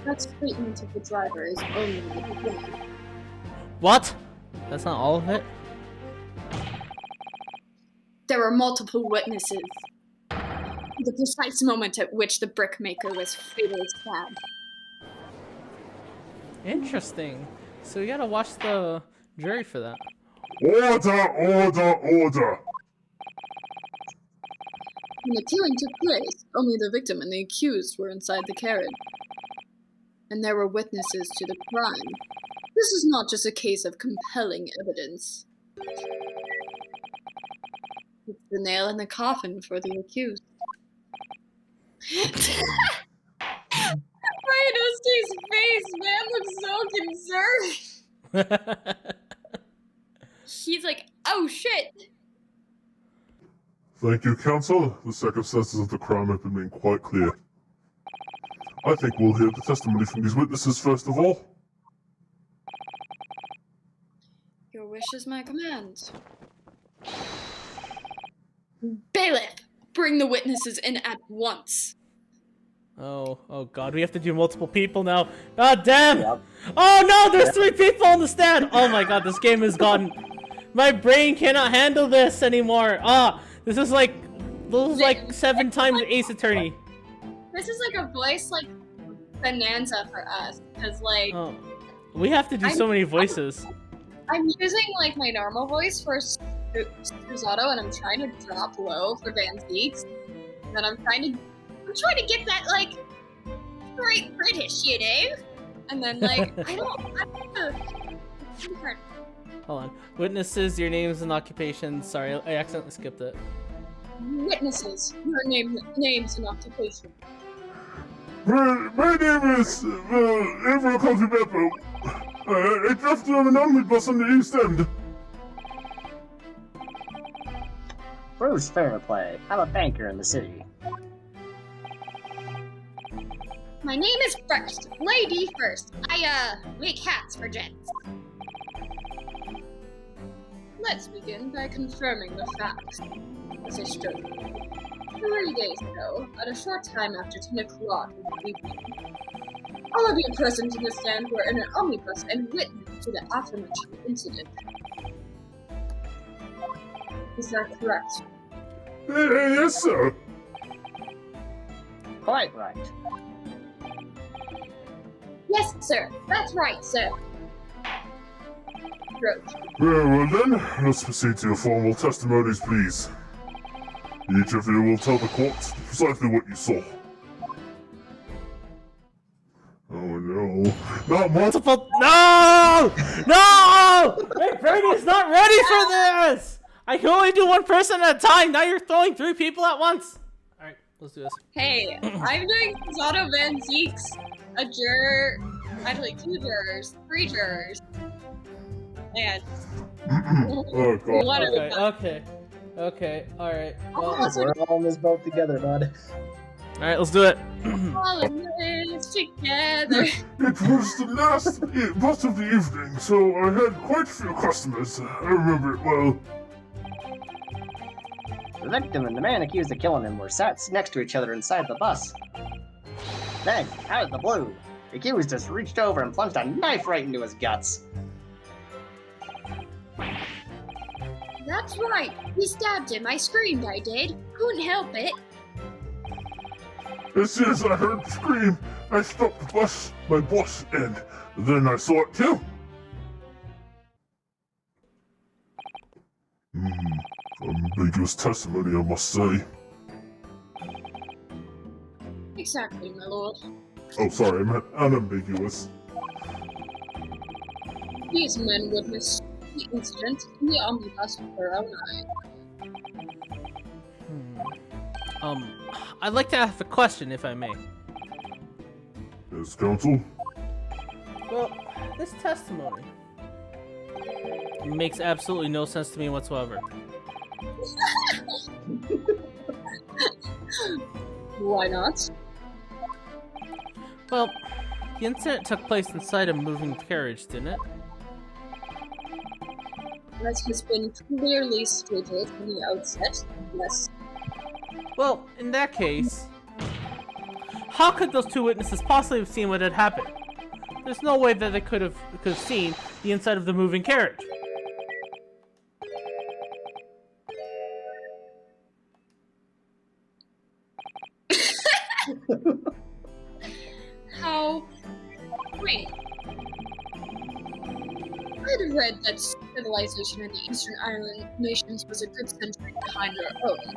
that statement of the driver is only the beginning. What? That's not all of it? There were multiple witnesses. The precise moment at which the brickmaker was fatally stabbed. Interesting. So you gotta watch the jury for that. Order, order, order! When the killing took place, only the victim and the accused were inside the carriage. And there were witnesses to the crime. This is not just a case of compelling evidence. It's the nail in the coffin for the accused. Rhino's face, man, looks so concerned. He's like, oh shit! Thank you, counsel. The circumstances of the crime have been made quite clear. I think we'll hear the testimony from these witnesses first of all. Your wish is my command. Bailiff, bring the witnesses in at once. Oh god, we have to do multiple people now. God damn! Yep. Oh no, there's 3 people on the stand! Oh my god, this game has gotten... My brain cannot handle this anymore. This is like 7 times Ace Attorney. This is like a voice like bonanza for us, because like... Oh, we have to do so many voices. I'm using like my normal voice for Suzato, and I'm trying to drop low for Van Zeeks. And I'm trying to get that like great British, you know? And then like I don't know. Hold on. Witnesses, your names and occupations. Sorry, I accidentally skipped it. Witnesses, your names and occupation. My name is Avery Coffee Pepper. I drafted on an omnibus on the East End. Bruce Fairplay. I'm a banker in the city. My name is First. Lady First. I make hats for gents. Let's begin by confirming the facts. As I stood 3 days ago, at a short time after 10 o'clock in the evening, all of you present in the stand were in an omnibus and witness to the aforementioned incident. Is that correct? Yes, sir. Quite right. Yes, sir. That's right, sir. Roach. Very well then, let's proceed to your formal testimonies, please. Each of you will tell the court precisely what you saw. Oh no. Not multiple. No! No! My brain is not ready for this! I can only do one person at a time. Now you're throwing 3 people at once. Alright, let's do this. Hey, I'm doing Suzato Van Zeeks, a juror, actually 2 jurors, 3 jurors, and Oh god. one of Okay, them. okay, alright. Well, We're all in this boat together, bud. alright, let's do it. All in this together. It was the last bus of the evening, so I had quite a few customers. I remember it well. The victim and the man accused of killing him were sat next to each other inside the bus. Then, out of the blue, the accused just reached over and plunged a knife right into his guts. That's right. He stabbed him. I screamed, I did. Couldn't help it. As soon as I heard the scream, I stopped the bus, my bus, and then I saw it too. Ambiguous testimony, I must say. Exactly, my lord. Oh, sorry, I meant unambiguous. These men witnessed the incident in the omnibus with their own eyes. I'd like to ask a question, if I may. Yes, counsel? Well, this testimony makes absolutely no sense to me whatsoever. Why not? Well, the incident took place inside a moving carriage, didn't it? As has been clearly stated from the outset, yes. Well, in that case, how could those two witnesses possibly have seen what had happened? There's no way that they could have seen the inside of the moving carriage. How? Wait. I'd read that civilization in the Eastern Island nations was a good century behind our own.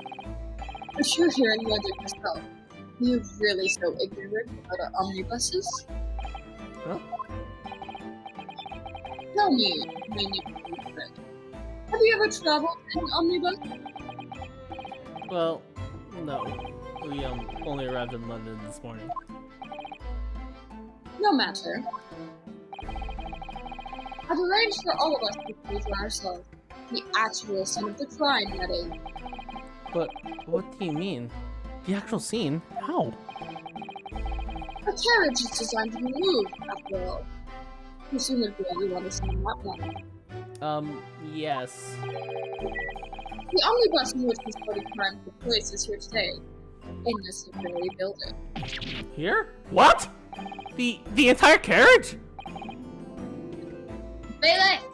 But you're hearing whether yourself. Are you really so ignorant about our omnibuses? Huh? Tell me, maybe friend. Have you ever traveled in an omnibus? Well, no. We only arrived in London this morning. No matter. I've arranged for all of us to prove for ourselves the actual scene of the crime, that is. But what do you mean? The actual scene? How? A carriage is designed to be moved, after all. Presumably you understand that one. Yes. The omnibus in which this bloody crime took place is here today, in this very building. Here? What? The entire carriage? Bailiff!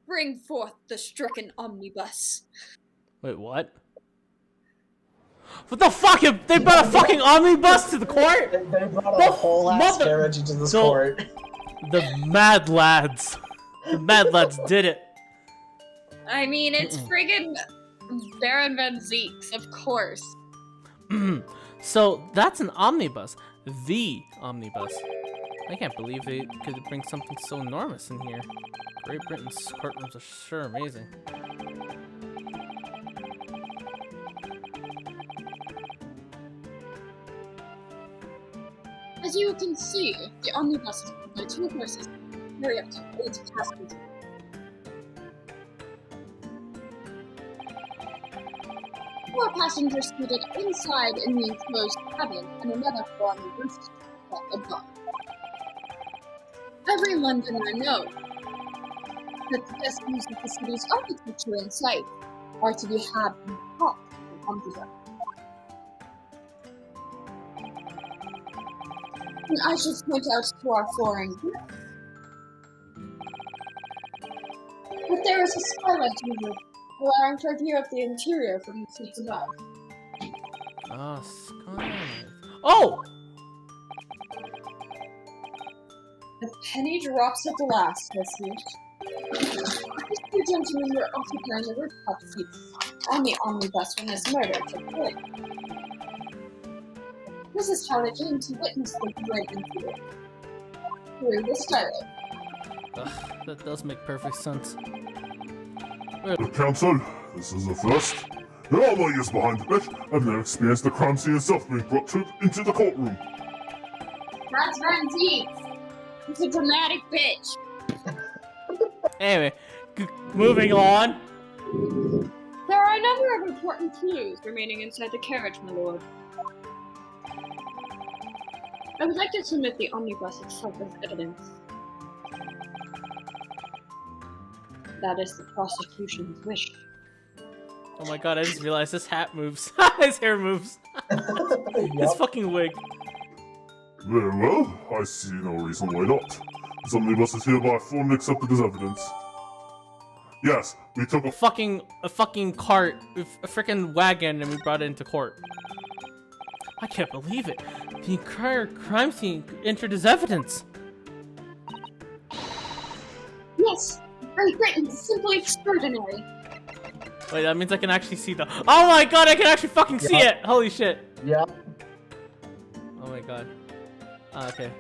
Bring forth the stricken omnibus. Wait, what? What the fuck? They brought a fucking omnibus to the court? They brought a whole ass carriage into this court. The mad lads. The mad lads did it. I mean, it's friggin' Baron Van Zeeks, of course. So that's an omnibus. The omnibus. I can't believe they could bring something so enormous in here. Great Britain's courtrooms are sure amazing. As you can see, the omnibus is pulled by two horses to carry up to 8 passengers. Four passengers seated inside in the enclosed cabin, and another 4 on the roof above. Every Londoner knows that the best views of the city's architecture and sight are to be had from the top of the omnibus. And I should point out to our foreign guests that there is a skylight to the roof, allowing for a view of the interior from the seats above. Ah, skylight. Oh! The penny drops at the last, These two gentlemen were occupying the rooftop seats on the omnibus when this murder took place. This is how they came to witness the great incident. Through the skylight. Ugh, that does make perfect sense. The council, this is a first. In all my years behind the bench, I've never experienced the crime scene itself being brought into the courtroom. That's Van Zeeks. He's a dramatic bitch. Anyway, moving on. There are a number of important clues remaining inside the carriage, my lord. I would like to submit the omnibus itself as evidence. That is the prosecution's wish. Oh my god, I just realized this hat moves. His hair moves. His fucking wig. Very well, I see no reason why not. This omnibus is hereby formally accepted as evidence. Yes, we took a Fucking cart, a freaking wagon, and we brought it into court. I can't believe it. The entire crime scene entered as evidence. Yes! Great Britain is simply extraordinary. Wait, that means I can actually see the. Oh my god, I can actually fucking see it! Holy shit! Yeah. Oh my god. Okay.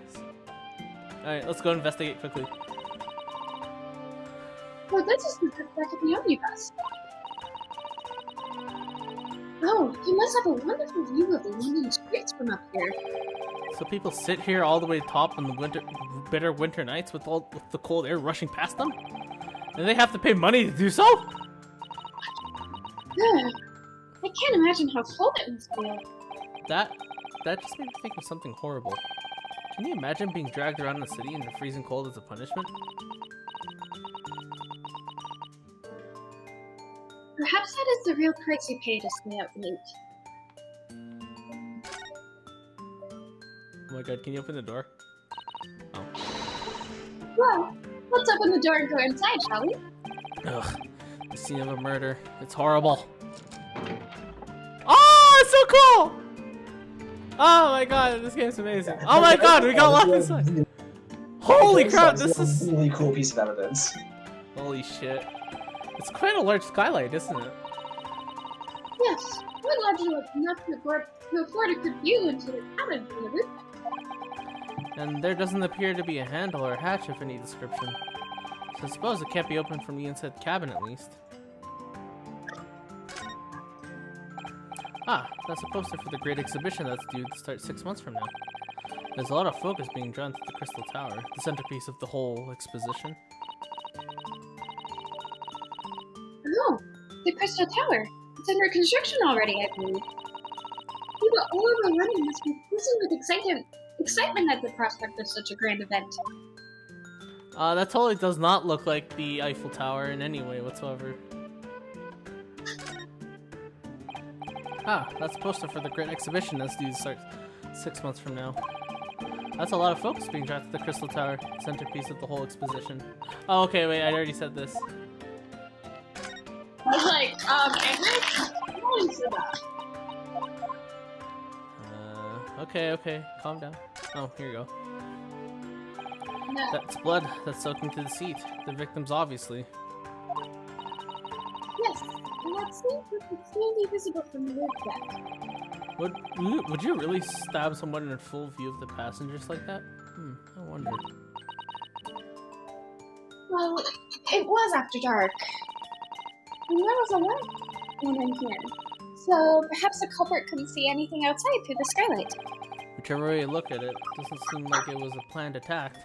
Alright, let's go investigate quickly. Oh, this is the back of the omnibus. Oh, you must have a wonderful view of the London streets from up here. So people sit here all the way top in the bitter winter nights with the cold air rushing past them? And they have to pay money to do so? I can't imagine how cold it must feel. That just made me think of something horrible. Can you imagine being dragged around the city in the freezing cold as a punishment? Perhaps that is the real price you pay to stay out late. Oh my god, can you open the door? Oh. Well, let's open the door and go inside, shall we? Ugh. The scene of a murder. It's horrible. Oh, it's so cool! Oh my god, this game's amazing. Oh my god, we got locked inside. Holy crap, this is a really cool piece of evidence. Holy shit. It's quite a large skylight, isn't it? Yes, we're large enough to afford a good view into the cabin from the roof. And there doesn't appear to be a handle or a hatch of any description. So I suppose it can't be opened from the inside the cabin at least. Ah, that's a poster for the great exhibition that's due to start 6 months from now. There's a lot of focus being drawn to the Crystal Tower, the centerpiece of the whole exposition. Oh, the Crystal Tower. It's under construction already, I believe. People all over London must be buzzing with excitement at the prospect of such a grand event. That totally does not look like the Eiffel Tower in any way whatsoever. Ah, that's a poster for the great exhibition that's due to start 6 months from now. That's a lot of focus being drawn to the Crystal Tower, centerpiece of the whole exposition. Oh, okay, wait, I already said this. I was like, Edward, how is that? Okay, calm down. Oh, here you go. No. That's blood that's soaking to the seat. The victims, obviously. Yes, and that seems clearly visible from the roof deck. Would you really stab someone in full view of the passengers like that? I wonder. Well, it was after dark. And there was a light in here. So perhaps the culprit couldn't see anything outside through the skylight. Whichever way you look at it, doesn't seem like it was a planned attack.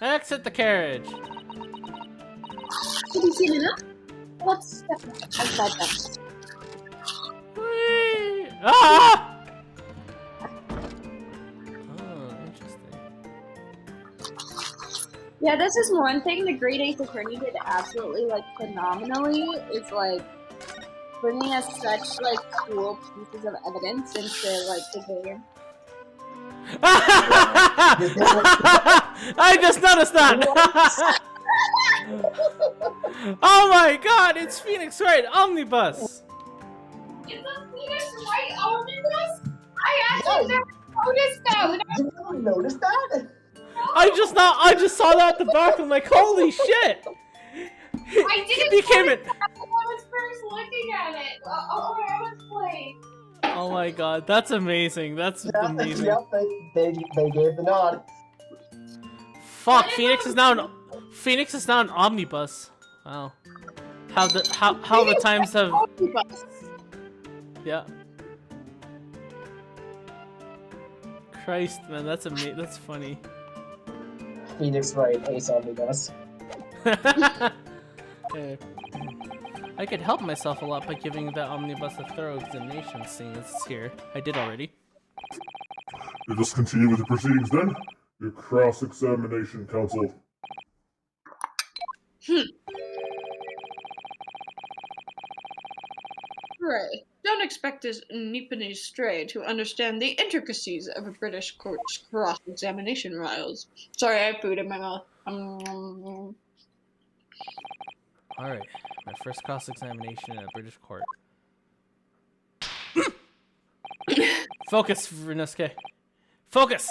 Exit the carriage! Did you see enough? Let's step outside them. Whee! Ah! Oh, interesting. Yeah, this is one thing the Great Ace Attorney did absolutely, like, phenomenally, is, like, bringing us such, like, cool pieces of evidence into, like, the game. I just noticed that! Oh my god, it's Phoenix Wright Omnibus! Is the Phoenix Wright Omnibus? I actually never noticed that! You never noticed that? I just saw that at the back, I'm like, holy shit! I didn't became it. when I was first looking at it. Oh, I was playing. Oh my god, that's amazing. That's amazing. Yep, they gave the nod. Fuck, Phoenix is now an omnibus. Wow. How the times have. Yeah. Christ, man, that's amazing. That's funny. Phoenix Wright Ace Omnibus. Okay. I could help myself a lot by giving the omnibus a thorough examination, seeing as it's here. I did already. Let us continue with the proceedings then. Your cross-examination, counsel. Right. Don't expect this Nipponese stray to understand the intricacies of a British court's cross-examination trials. Sorry, I have food in my mouth. Alright, my first cross-examination at a British court. Focus, Ryunosuke. Focus!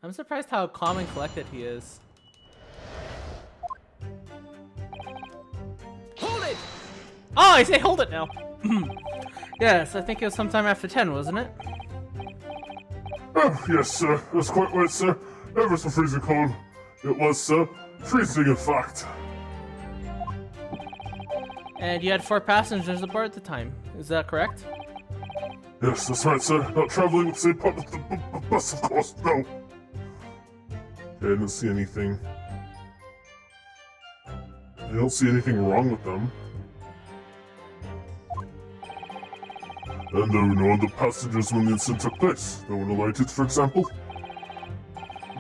I'm surprised how calm and collected he is. Hold it! Oh, I say hold it now! Yes, I think it was sometime after 10, wasn't it? Oh, yes, sir. That's quite right, sir. Ever so freezing cold. It was, sir. Freezing, in fact. And you had 4 passengers aboard at the time. Is that correct? Yes, that's right, sir. Not traveling with the same part of the bus, of course, no. I didn't see anything. I don't see anything wrong with them. And there were no other passengers when the incident took place. No one alighted, for example.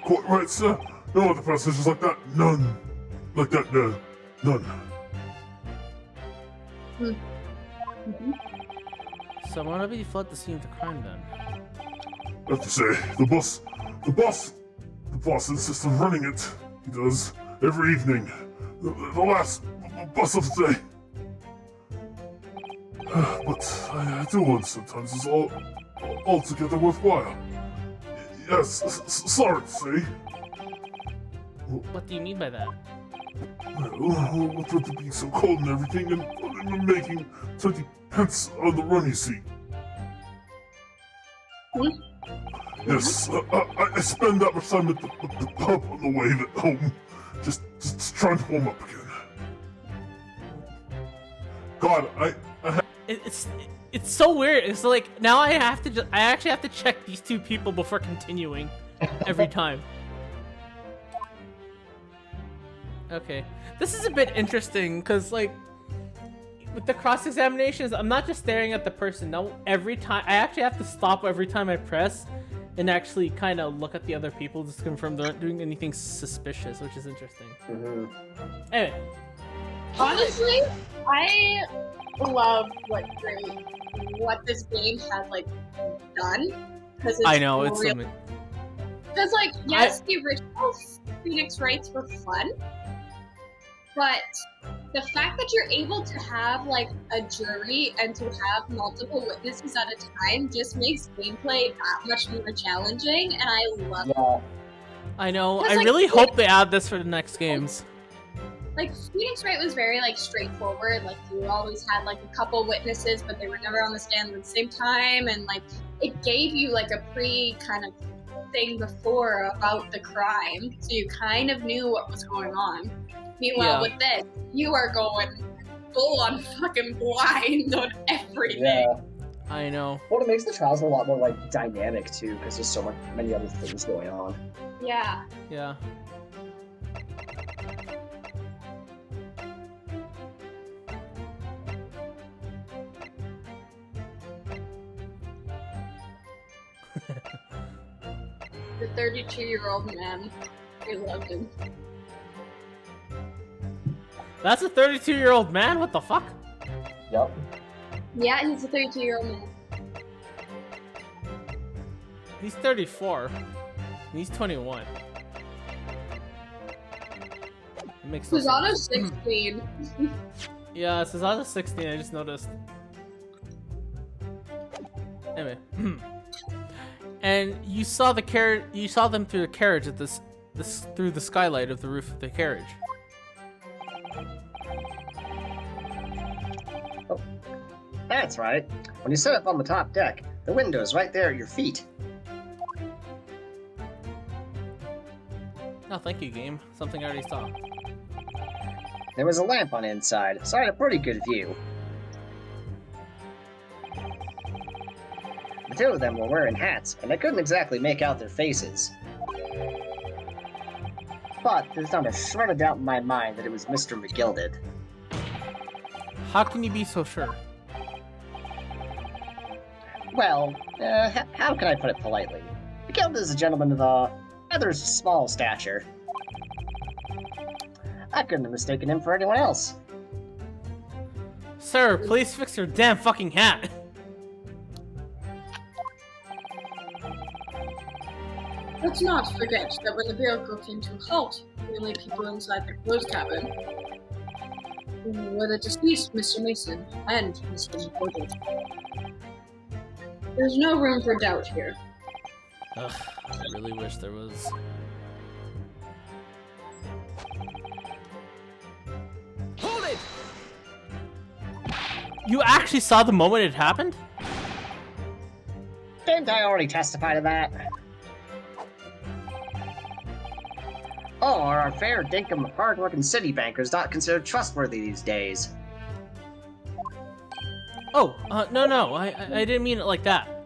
Quite right, sir. No other passengers like that. None. Like that, no. None. So why don't we flood the scene of the crime then? I have to say, the boss insists on running it. He does, every evening. The last bus of the day. But I do wonder sometimes it's altogether worthwhile. Yes, sorry to say. What do you mean by that? Well, with it being so cold and everything, and making 20 pence on the run, you see. Yes, I spend that much time at the pub on the way home, just trying to warm up again. God, It's so weird. It's like now I actually have to check these 2 people before continuing every time. Okay, this is a bit interesting because like with the cross examinations, I'm not just staring at the person. No, every time I actually have to stop every time I press and actually kind of look at the other people just to confirm they're not doing anything suspicious, which is interesting. Anyway, Honestly, I love what this game has like done because I know it's something. Because like yes, the original Phoenix Wrights were fun, but the fact that you're able to have like a jury and to have multiple witnesses at a time just makes gameplay that much more challenging, and I love it. I know. I like, really hope they add this for the next games. Like Phoenix Wright was very like straightforward. Like you always had like a couple witnesses, but they were never on the stand at the same time, and like it gave you like a pre kind of thing before about the crime, so you kind of knew what was going on. Meanwhile, with this, you are going full on fucking blind on everything. Yeah. I know. Well, it makes the trials a lot more like dynamic too, because there's so many other things going on. Yeah. Yeah. The 32-year-old man. We loved him. That's a 32-year-old man? What the fuck? Yep. Yeah, he's a 32-year-old man. He's 34. He's 21. It makes no Susano's sense. 16. Yeah, Susano's 16, I just noticed. Anyway. And you saw them through the carriage at through the skylight of the roof of the carriage. Oh, that's right. When you set up on the top deck, the window's right there at your feet. Oh, thank you, game. Something I already saw. There was a lamp on the inside, so I had a pretty good view. The 2 of them were wearing hats, and I couldn't exactly make out their faces. But there's not a shred of doubt in my mind that it was Mr. McGilded. How can you be so sure? Well, how can I put it politely? The Guild is a gentleman of a rather small stature. I couldn't have mistaken him for anyone else. Sir, please fix your damn fucking hat. Let's not forget that when the vehicle came to a halt, the only people inside the closed cabin were the deceased Mr. Mason and Mr. McCordle. There's no room for doubt here. Ugh, I really wish there was. Hold it! You actually saw the moment it happened? Didn't I already testify to that? Oh, are our fair dinkum hard-working city bankers not considered trustworthy these days? Oh, no, I didn't mean it like that.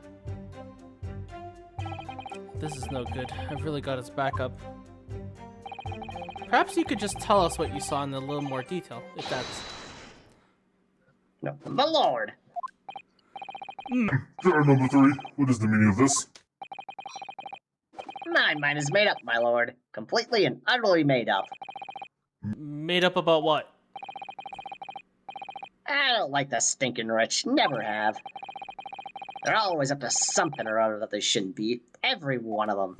This is no good. I've really got his back up. Perhaps you could just tell us what you saw in a little more detail, if that's... No, my lord! Juror number 3, what is the meaning of this? My mind is made up, my lord. Completely and utterly made up. Made up about what? I don't like the stinking rich. Never have. They're always up to something or other that they shouldn't be. Every one of them.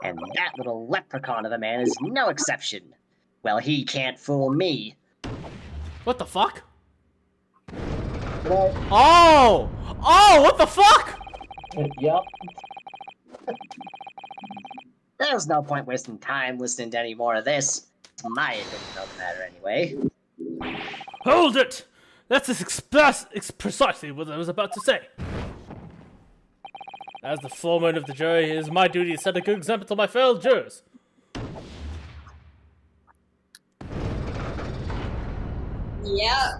And that little leprechaun of a man is no exception. Well, he can't fool me. What the fuck? Well, Oh! Oh, what the fuck? yep. There's no point wasting time listening to any more of this. It's my opinion on the matter anyway. Hold it! That's precisely what I was about to say. As the foreman of the jury, it is my duty to set a good example to my fellow jurors. Yeah.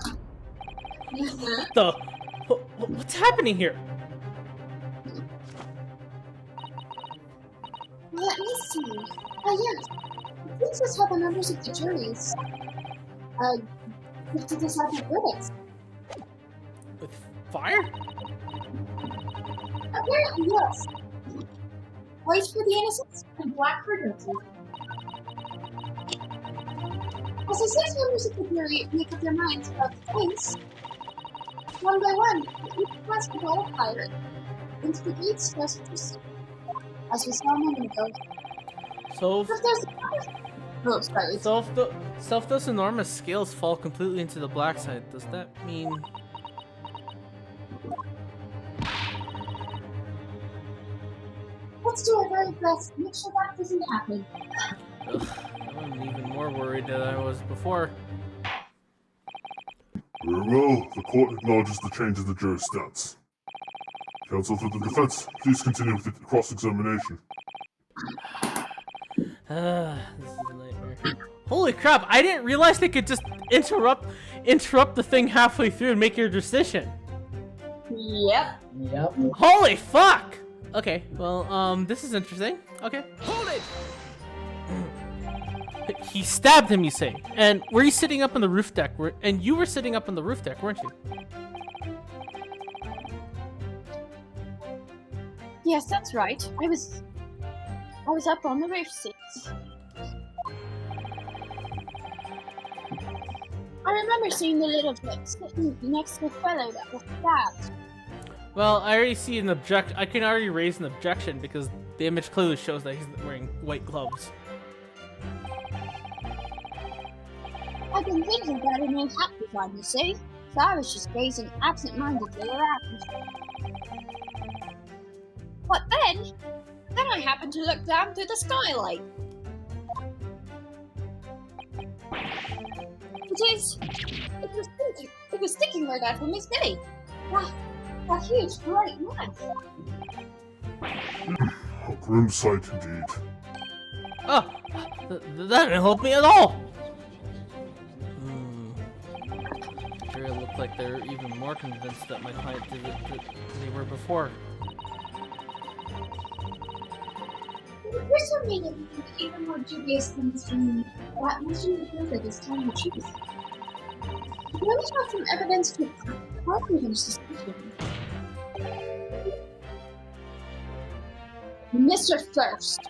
What's happening here? Let me see. Yes. This is how the members of the juries get to decide the verdicts. With fire? Apparently, yes. White for the innocents and black for guilty. As the 6 members of the jury make up their minds about the case, one by one, each must put a fire into the gates just to as we saw a moment ago. So Oh, sorry. So if those enormous scales fall completely into the black side, does that mean... Let's do our very best to make sure that doesn't happen. Ugh, I'm even more worried than I was before. Very well, the court acknowledges the change in the jury's stance. Counsel for the defense, please continue with the cross-examination. This is a nightmare. Holy crap, I didn't realize they could just interrupt the thing halfway through and make your decision. Yep. Yep. Holy fuck! Okay, well, this is interesting. Okay. Hold it! He stabbed him, you say? And were you sitting up on the roof deck? And you were sitting up on the roof deck, weren't you? Yes, that's right. I was up on the roof seats. I remember seeing the little boy sitting next to the fellow that was stabbed. Well, I already see an I can already raise an objection because the image clearly shows that he's wearing white gloves. I've been thinking about a new hat design, you see? So I was just gazing absent-mindedly around. But then I happened to look down through the skylight. It was sticking right out from his belly. That huge bright knife. A grim sight indeed. Oh, that didn't help me at all. Sure, it looked like they're even more convinced that my client did it than they were before. The person made it look even more dubious than that Mr. McGilder is telling the truth. We only have some evidence to confirm his suspicion. Mr. First.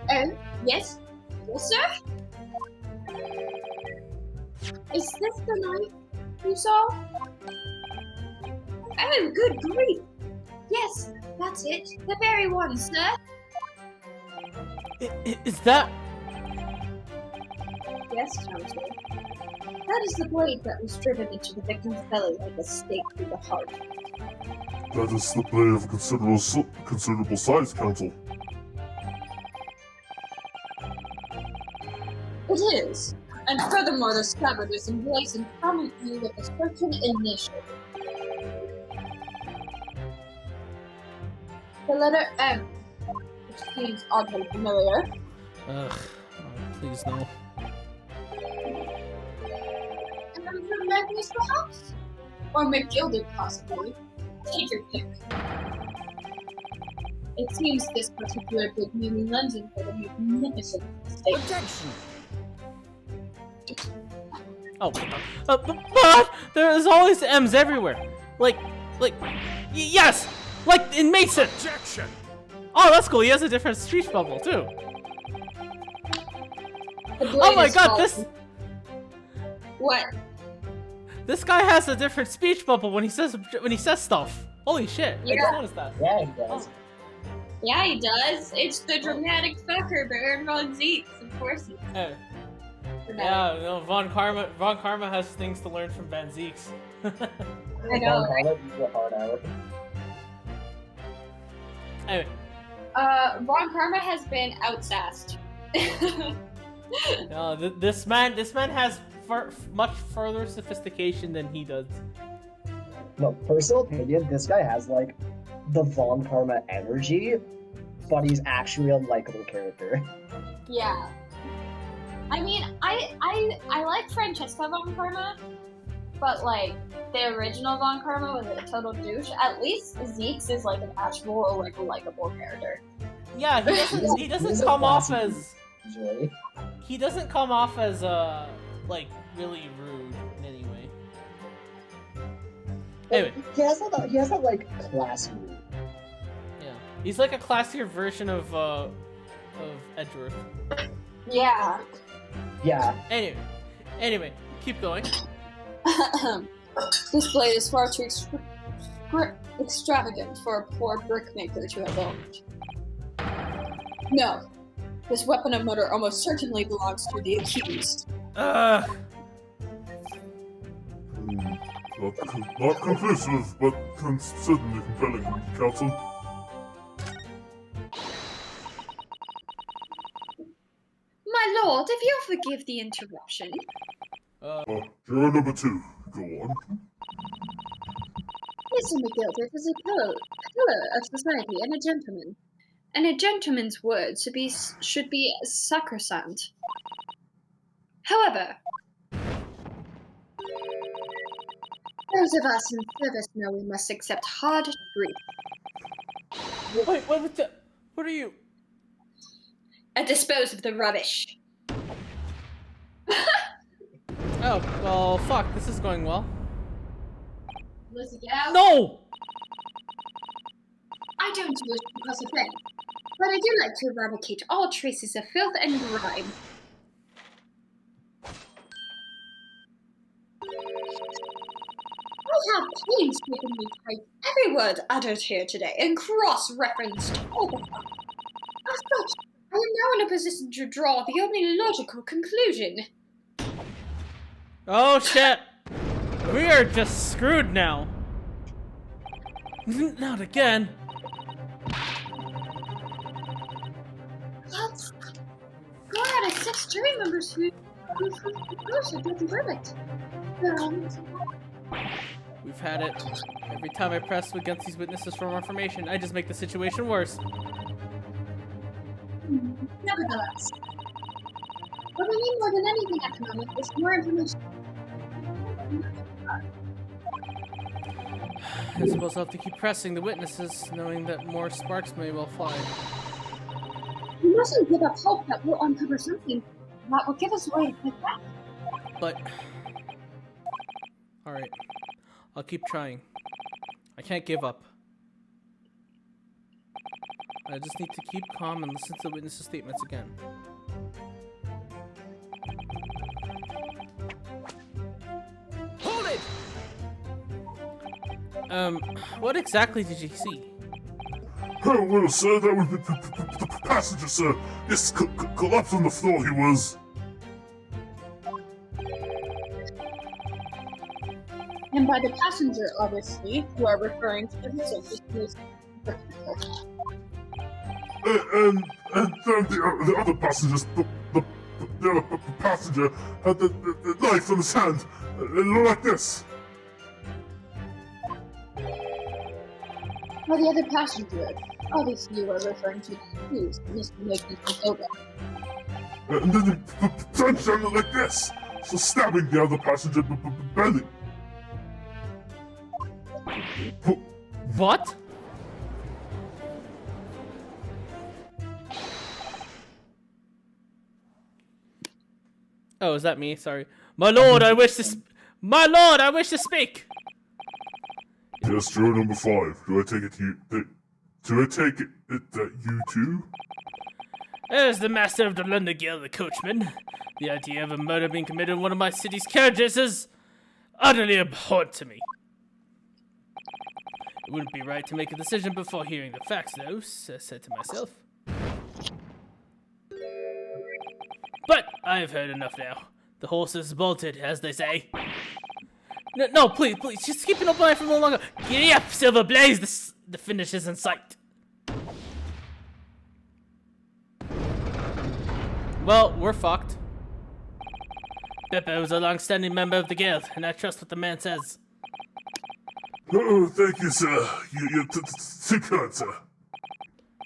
Oh, yes? Yes, sir? Is this the knife you saw? Oh, good grief! Yes, that's it. The very one, sir. Is that... Yes, Counsel. That is the blade that was driven into the victim's belly like a stake through the heart. That is the blade of considerable size, Counsel. It is. And furthermore, the scabbard is emblazoned prominently with a certain initial. The letter M, which seems oddly familiar. Ugh. Oh, please no. And then from Magnus, perhaps? Or McGilded, possibly. Take your pick. It seems this particular big newly lends him for the magnificent mistake. Objection! Oh, but there's always M's everywhere. Yes! Like in Mason! Objection! Oh, that's cool. He has a different speech bubble, too. Oh my god, this... What? This guy has a different speech bubble when he says stuff. Holy shit, I just noticed that. Yeah, he does. Yeah, he does. It's the dramatic fucker, Baron von Zeeks. Of course he does. Yeah, no, Von Karma has things to learn from Van Zeeks. I know, right? Anyway. Von Karma has been outsassed. No, this man has much further sophistication than he does. No, personal opinion, this guy has, like, the Von Karma energy, but he's actually a likable character. Yeah. I mean, I like Francesca Von Karma, but, like, the original Von Karma was a total douche. At least Zeeks is, like, an actual, like, likable character. Yeah, he doesn't come off as... Usually. He doesn't come off as, like, really rude in any way. Anyway. He has that like, classy mood. Yeah. He's like a classier version of Edgeworth. Yeah. Yeah. Anyway, keep going. This blade is far too extravagant for a poor brickmaker to have owned. No. This weapon of murder almost certainly belongs to the accused. Not conclusive, but certainly compelling, Counsel. My lord, if you'll forgive the interruption. Juror number 2, go on. Mr. McGilder is a pillar of society and a gentleman. And a gentleman's word should be sacrosanct. However, those of us in service know we must accept hard truth. Wait, what are you? dispose of the rubbish. Oh, well, fuck, this is going well. Lizzie, get out. No! I don't do it because of them, but I do like to eradicate all traces of filth and grime. I have painstakingly typed every word uttered here today and cross-referenced all the time. As such, I am now in a position to draw the only logical conclusion. Oh shit! We are just screwed now. Not again. Let's go out of 6 jury members who proposed a guilty verdict. We've had it. Every time I press against these witnesses for more information, I just make the situation worse. Nevertheless, what we need more than anything at the moment is more information. I suppose I'll have to keep pressing the witnesses, knowing that more sparks may well fly. mustn't give up hope that we'll uncover something that will give us a way to fight back. But... Alright. I'll keep trying. I can't give up. I just need to keep calm and listen to the witnesses' statements again. Hold it! What exactly did you see? Oh, well, sir, that was the passenger, sir. Yes, collapsed on the floor he was. And by the passenger, obviously, you are referring to the soldiers who is And the other passengers, the other passenger had the knife in his hand, like this. By the other passenger, obviously you are referring to the accused, Mr. Magnus McGilden. And then the punched on it like this, so stabbing the other passenger belly. What? Oh, is that me? Sorry. My lord, I wish to speak! Yes, juror number 5. Do I take it that you too? As the master of the London Guild, the coachman, the idea of a murder being committed in one of my city's carriages is utterly abhorrent to me. It wouldn't be right to make a decision before hearing the facts, though, I said to myself. But I have heard enough now. The horse is bolted, as they say. No, please, just keep an open eye for a little longer. Giddy up, Silver Blaze, the finish is in sight. Well, we're fucked. Beppo is a long-standing member of the guild, and I trust what the man says. Oh, thank you, sir. You're too kind, sir.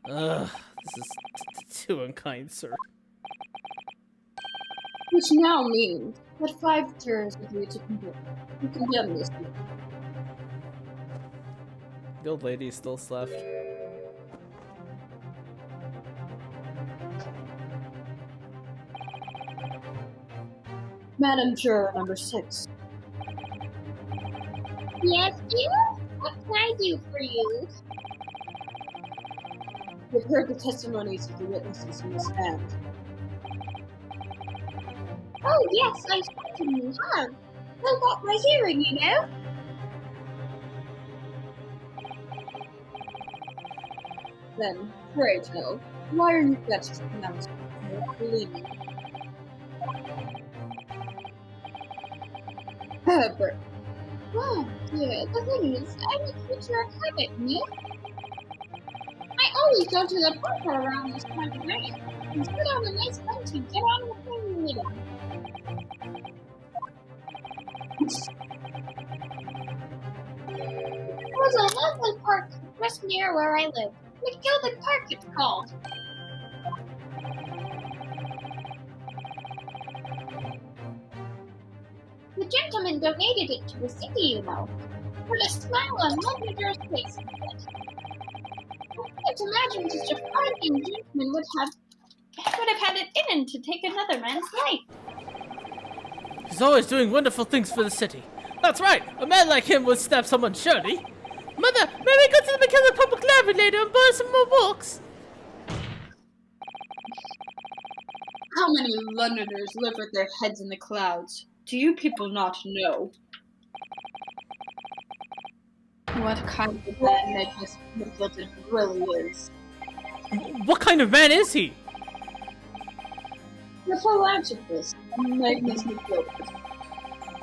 This is too unkind, sir. Which now means that 5 jurors agree to condemn this. The old lady still left. Madam Juror number 6. Yes, dear? What can I do for you? You've heard the testimonies of the witnesses in the stand. Oh, yes, I certainly have. I got my hearing, you know. Then, pray tell, why are you judged to pronounce believing? Herbert. Oh, dear, the thing is, I'm a creature of habit, you know? I always go to the park around this time of night and put on a nice coat to get on with my meeting. There's a lovely park just near where I live. McGilden Park, it's called. The gentleman donated it to the city, you know. Put a smile on Ludwig's face. I can't imagine such a fine gentleman would have had it in him to take another man's life. He's always doing wonderful things for the city. That's right. A man like him would stab someone, surely. Mother, may we go to the McKellar Public Library later and borrow some more books? How many Londoners live with their heads in the clouds? Do you people not know? What kind of man Magnus McGilden really is? What kind of man is he? The philanthropist, Magnus McGilden,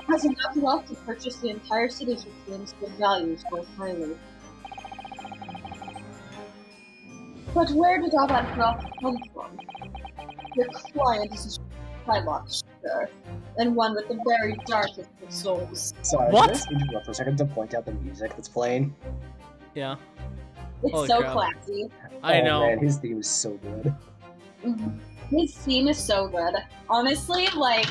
has enough wealth to purchase the entire city he claims good values so highly. But where did all that wealth come from? Your client is a Shylock, sure, and one with the very darkest of souls. Sorry, What? can I just interrupt for a second to point out the music that's playing? Yeah. It's Holy so crap. classy. I know. Man, his theme is so good. His theme is so good. Honestly, like,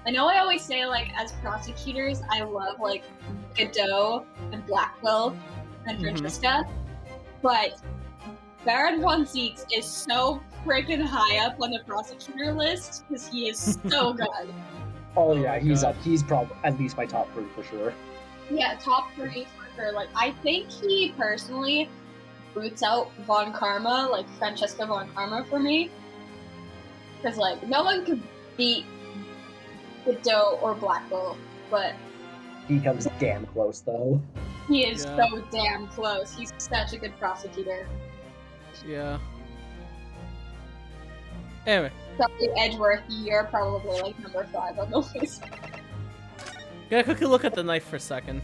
I know I always say, like, as prosecutors, I love, like, Godot and Blackwell and Francesca, but Baron Von Zieks is so freaking high up on the prosecutor list because he is so good. Oh yeah, he's God. up. He's probably at least my top 3 for sure. Yeah, top 3 for sure. Like, I think he personally boots out Von Karma, like Francesca Von Karma for me. Because, like, no one could beat Godot or Black Bolt, but He comes damn close though. he is Yeah. so damn close. He's such a good prosecutor. Yeah. Anyway, Sorry, Edgeworth, you're probably like number 5 on the list. gotta quickly look at the knife for a second.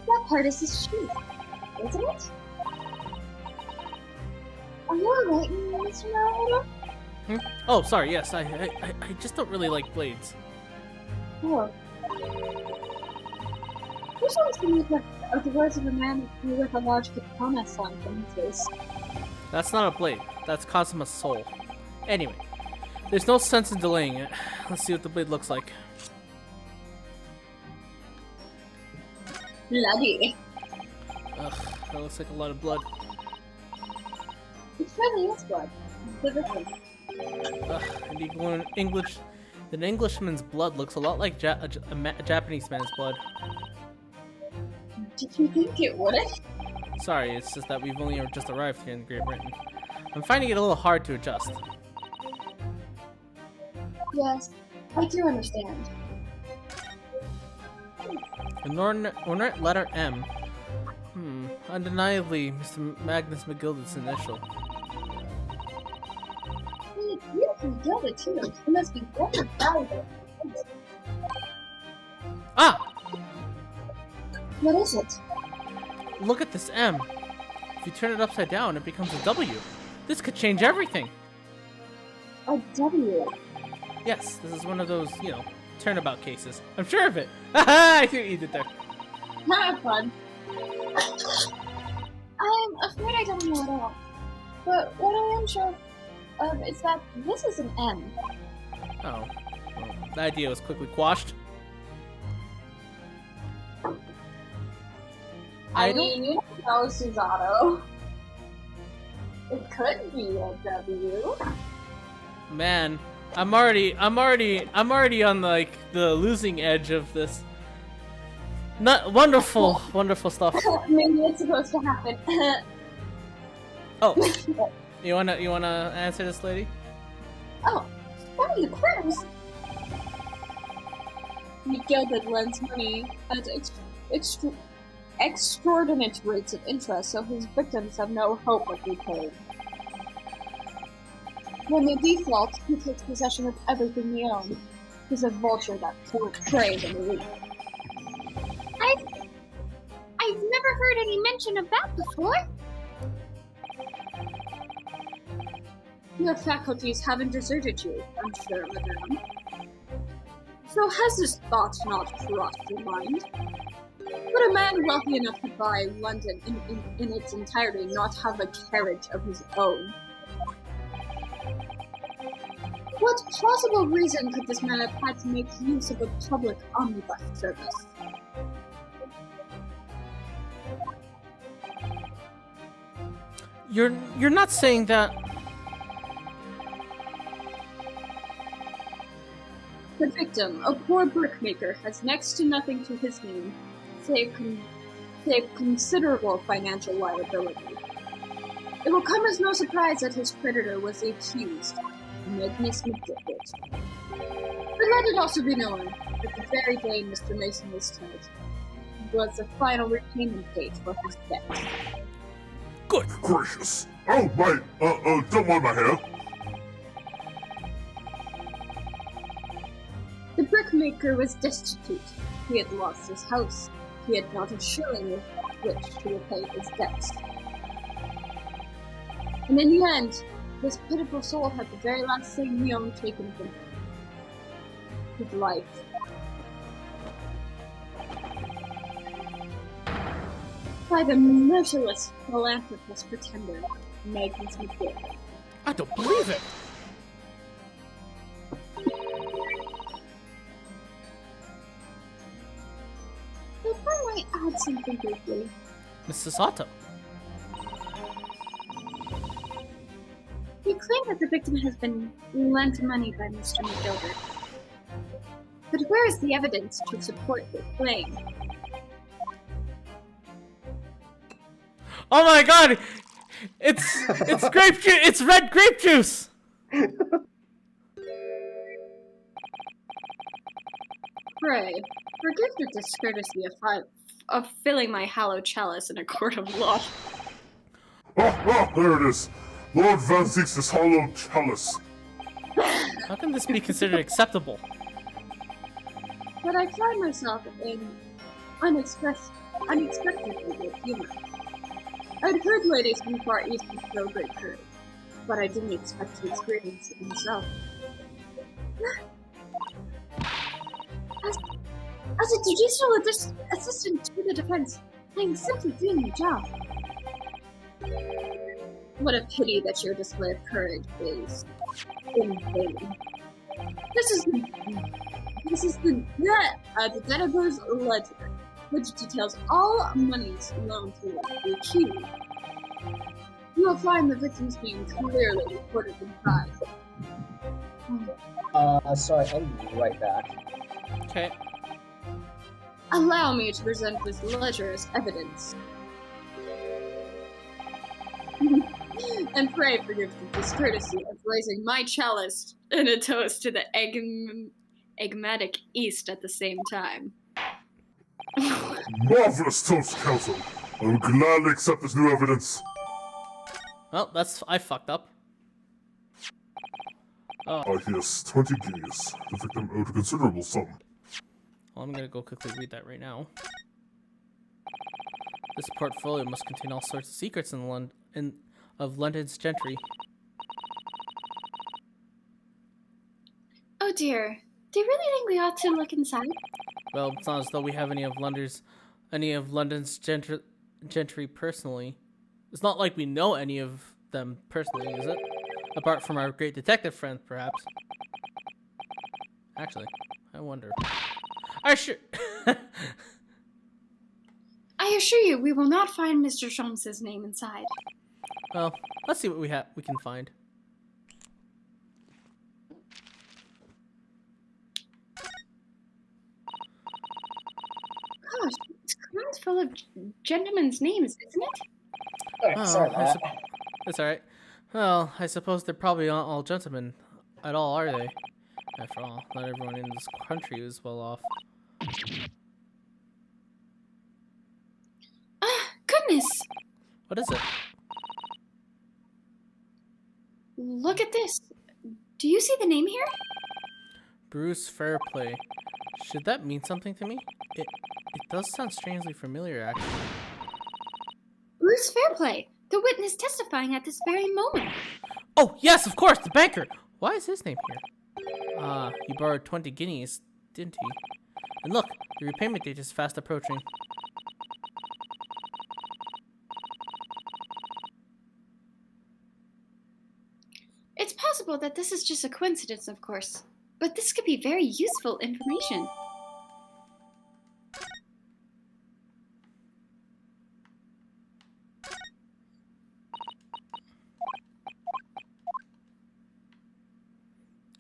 That part is his shoe, isn't it? Are you alright, Mr. Narrator? Oh, sorry. Yes, I just don't really like blades. Oh. This always reminds me of the words of a man with a large katana slung from his face. That's not a blade. That's Kazuma's soul. Anyway, there's no sense in delaying it. Let's see what the blade looks like. Bloody. Ugh, that looks like a lot of blood. It really is blood. Vividly. Ugh, an Englishman's blood looks a lot like a Japanese man's blood. Did you think it wouldn't? Sorry, it's just that we've only just arrived here in Great Britain. I'm finding it a little hard to adjust. Yes, I do understand. The ornate letter M. Undeniably Mr. Magnus McGilden's initial. It's beautifully gilded too. It must be very valuable. Ah! What is it? Look at this M. If you turn it upside down, it becomes a W. This could change everything. A W. Yes, this is one of those, turnabout cases. I'm sure of it. Haha, I see what you did there. Not fun. I'm afraid I don't know at all. But what I am sure of is that this is an M. Oh. Well, the idea was quickly quashed. I mean, you know, Susato. It could be a W. Man, I'm already on like the losing edge of this. Not wonderful stuff. Maybe it's supposed to happen. Oh, you wanna answer this, lady? Oh, W Chris. McGilded lends money at extraordinary rates of interest, so his victims have no hope of repaying. When they default, he takes possession of everything they own. He's a vulture that preys on the weak. I've never heard any mention of that before. Your faculties haven't deserted you, I'm sure, madame. So has this thought not crossed your mind? Would a man wealthy enough to buy London in its entirety not have a carriage of his own? What plausible reason could this man have had to make use of a public omnibus service? You're not saying that. The victim, a poor brickmaker, has next to nothing to his name, save considerable financial liability. It will come as no surprise that his creditor was the accused, Magnus McGilbert. But let it also be known that the very day Mr. Mason was killed was the final repayment date for his debt. Good gracious. Oh, mate, don't mind my hair. The brickmaker was destitute. He had lost his house. He had not a shilling with which to repay his debts. And in the end, this pitiful soul had the very last thing he owned taken from him. His life. By the merciless philanthropist pretender, Magnus McGilbert. I don't believe it. If I might add something briefly. Mrs. Sato. You claim that the victim has been lent money by Mr. McGilder. But where is the evidence to support the claim? Oh my god! It's grape juice. It's red grape juice. Pray, forgive the discourtesy of filling my hollow chalice in a court of law. There it is. Lord Van Ziek's hollow chalice. How can this be considered acceptable? But I find myself in unexpectedly good humor. I'd heard ladies from the Far East would show great courage, but I didn't expect to experience it myself. As a judicial assistant to the defense, I'm simply doing my job. What a pity that your display of courage is in vain. This is the debtor's ledger, which details all monies loaned to the accused. You will find the victim's name clearly recorded in pride. Sorry, I'll be right back. Okay. Allow me to present this ledger as evidence. And pray forgive the discourtesy of raising my chalice in a toast to the Egmatic East at the same time. Marvelous toast, Counsel. I will gladly accept this new evidence. Well, I fucked up. Oh. Yes, 20 guineas. The victim owed a considerable sum. Well, I'm gonna go quickly read that right now. This portfolio must contain all sorts of secrets of London's gentry. Oh dear. Do you really think we ought to look inside? Well, it's not as though we have any of London's gentry personally. It's not like we know any of them personally, is it? Apart from our great detective friend, perhaps. Actually, I wonder. I assure you, we will not find Mr. Sholmes' name inside. Well, let's see what we can find. Gosh, it's crammed full of gentlemen's names, isn't it? Alright, sorry about that. It's alright. Well, I suppose they're probably not all gentlemen at all, are they? After all, not everyone in this country is well off. Ah, goodness! What is it? Look at this. Do you see the name here? Bruce Fairplay. Should that mean something to me? It does sound strangely familiar, actually. Bruce Fairplay, the witness testifying at this very moment. Oh, yes, of course, the banker! Why is his name here? Ah, he borrowed 20 guineas, didn't he? And look, the repayment date is fast approaching. It's possible that this is just a coincidence, of course. But this could be very useful information.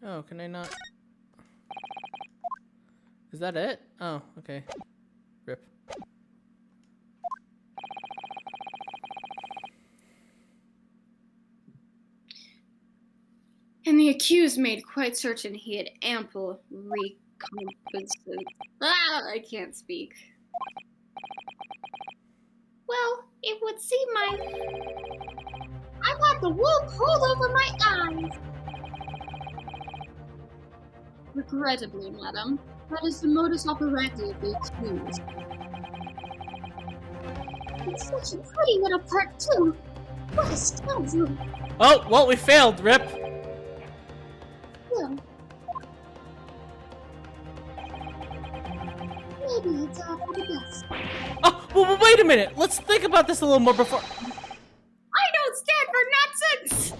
Oh, can I not? Is that it? Oh, okay. Rip. And the accused made quite certain he had ample recompenses. I can't speak. Well, it would seem I've had the wool pulled over my eyes. Regrettably, madam, that is the modus operandi of the accused. It's such a pretty little park, too. What a scoundrel. Oh, well, we failed, Rip. Well, maybe it's all for the best. Oh, well, wait a minute. Let's think about this a little more before. I don't stand for nonsense!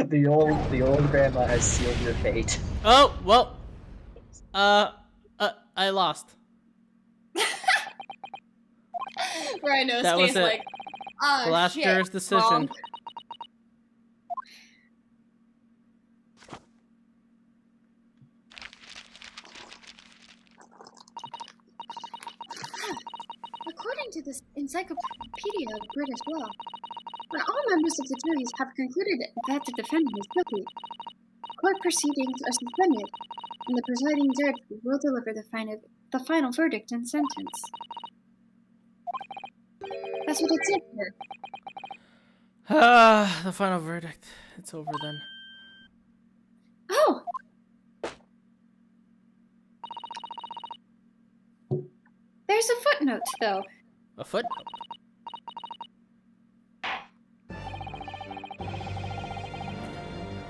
The old grandma has sealed your fate. Oh, well. I lost. Rhino's That was face it. like, oh, The last shit, juror's decision. wrong. According to this Encyclopedia of British Law, when all members of the juries have concluded that the defendant is guilty, court proceedings are suspended, and the presiding judge will deliver the final verdict and sentence. That's what it said here. The final verdict. It's over then. Oh! There's a footnote, though. A footnote?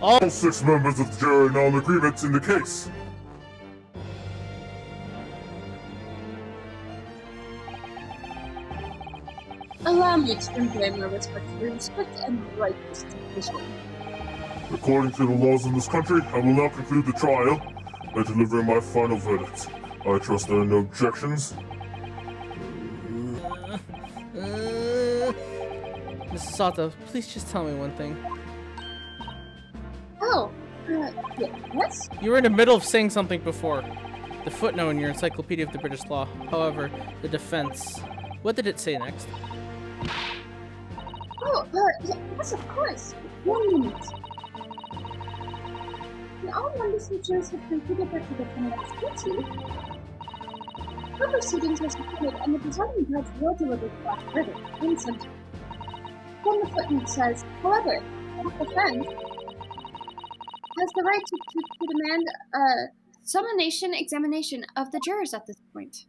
All 6 members of the jury are now in agreement in the case. Allow me to convey my respect and right to this one. According to the laws in this country, I will now conclude the trial by delivering my final verdict. I trust there are no objections. Mrs. Sato, please just tell me one thing. Oh, yes? You were in the middle of saying something before. The footnote in your Encyclopedia of the British Law. However, the defense. What did it say next? Oh, yes, of course. 1 minute. When all members of the jury have concluded that the defendant is guilty, court proceedings are suspended and the presiding judge will deliver the last verdict and sentence. Then the footnote says, however, the defense has the right to demand a Summonation examination of the jurors at this point.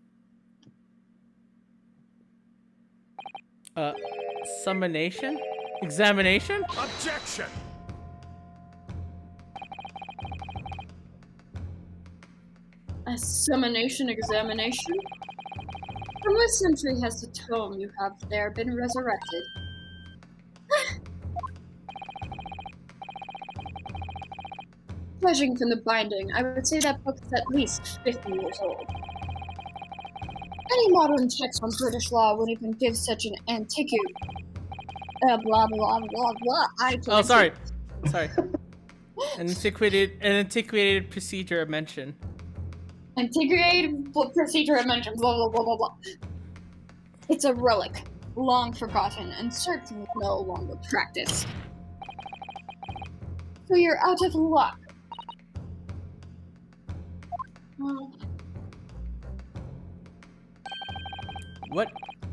Summonation? Examination? Objection! a summonation examination. From what century has the tome you have there been resurrected? Judging from the binding, I would say that book is at least 50 years old. Any modern text on British law wouldn't even give such an antiquity. Blah blah blah blah. Oh, sorry. An antiquated procedure mention. Antiquated procedure mention. Blah blah blah blah blah. It's a relic, long forgotten, and certainly no longer practiced. So you're out of luck.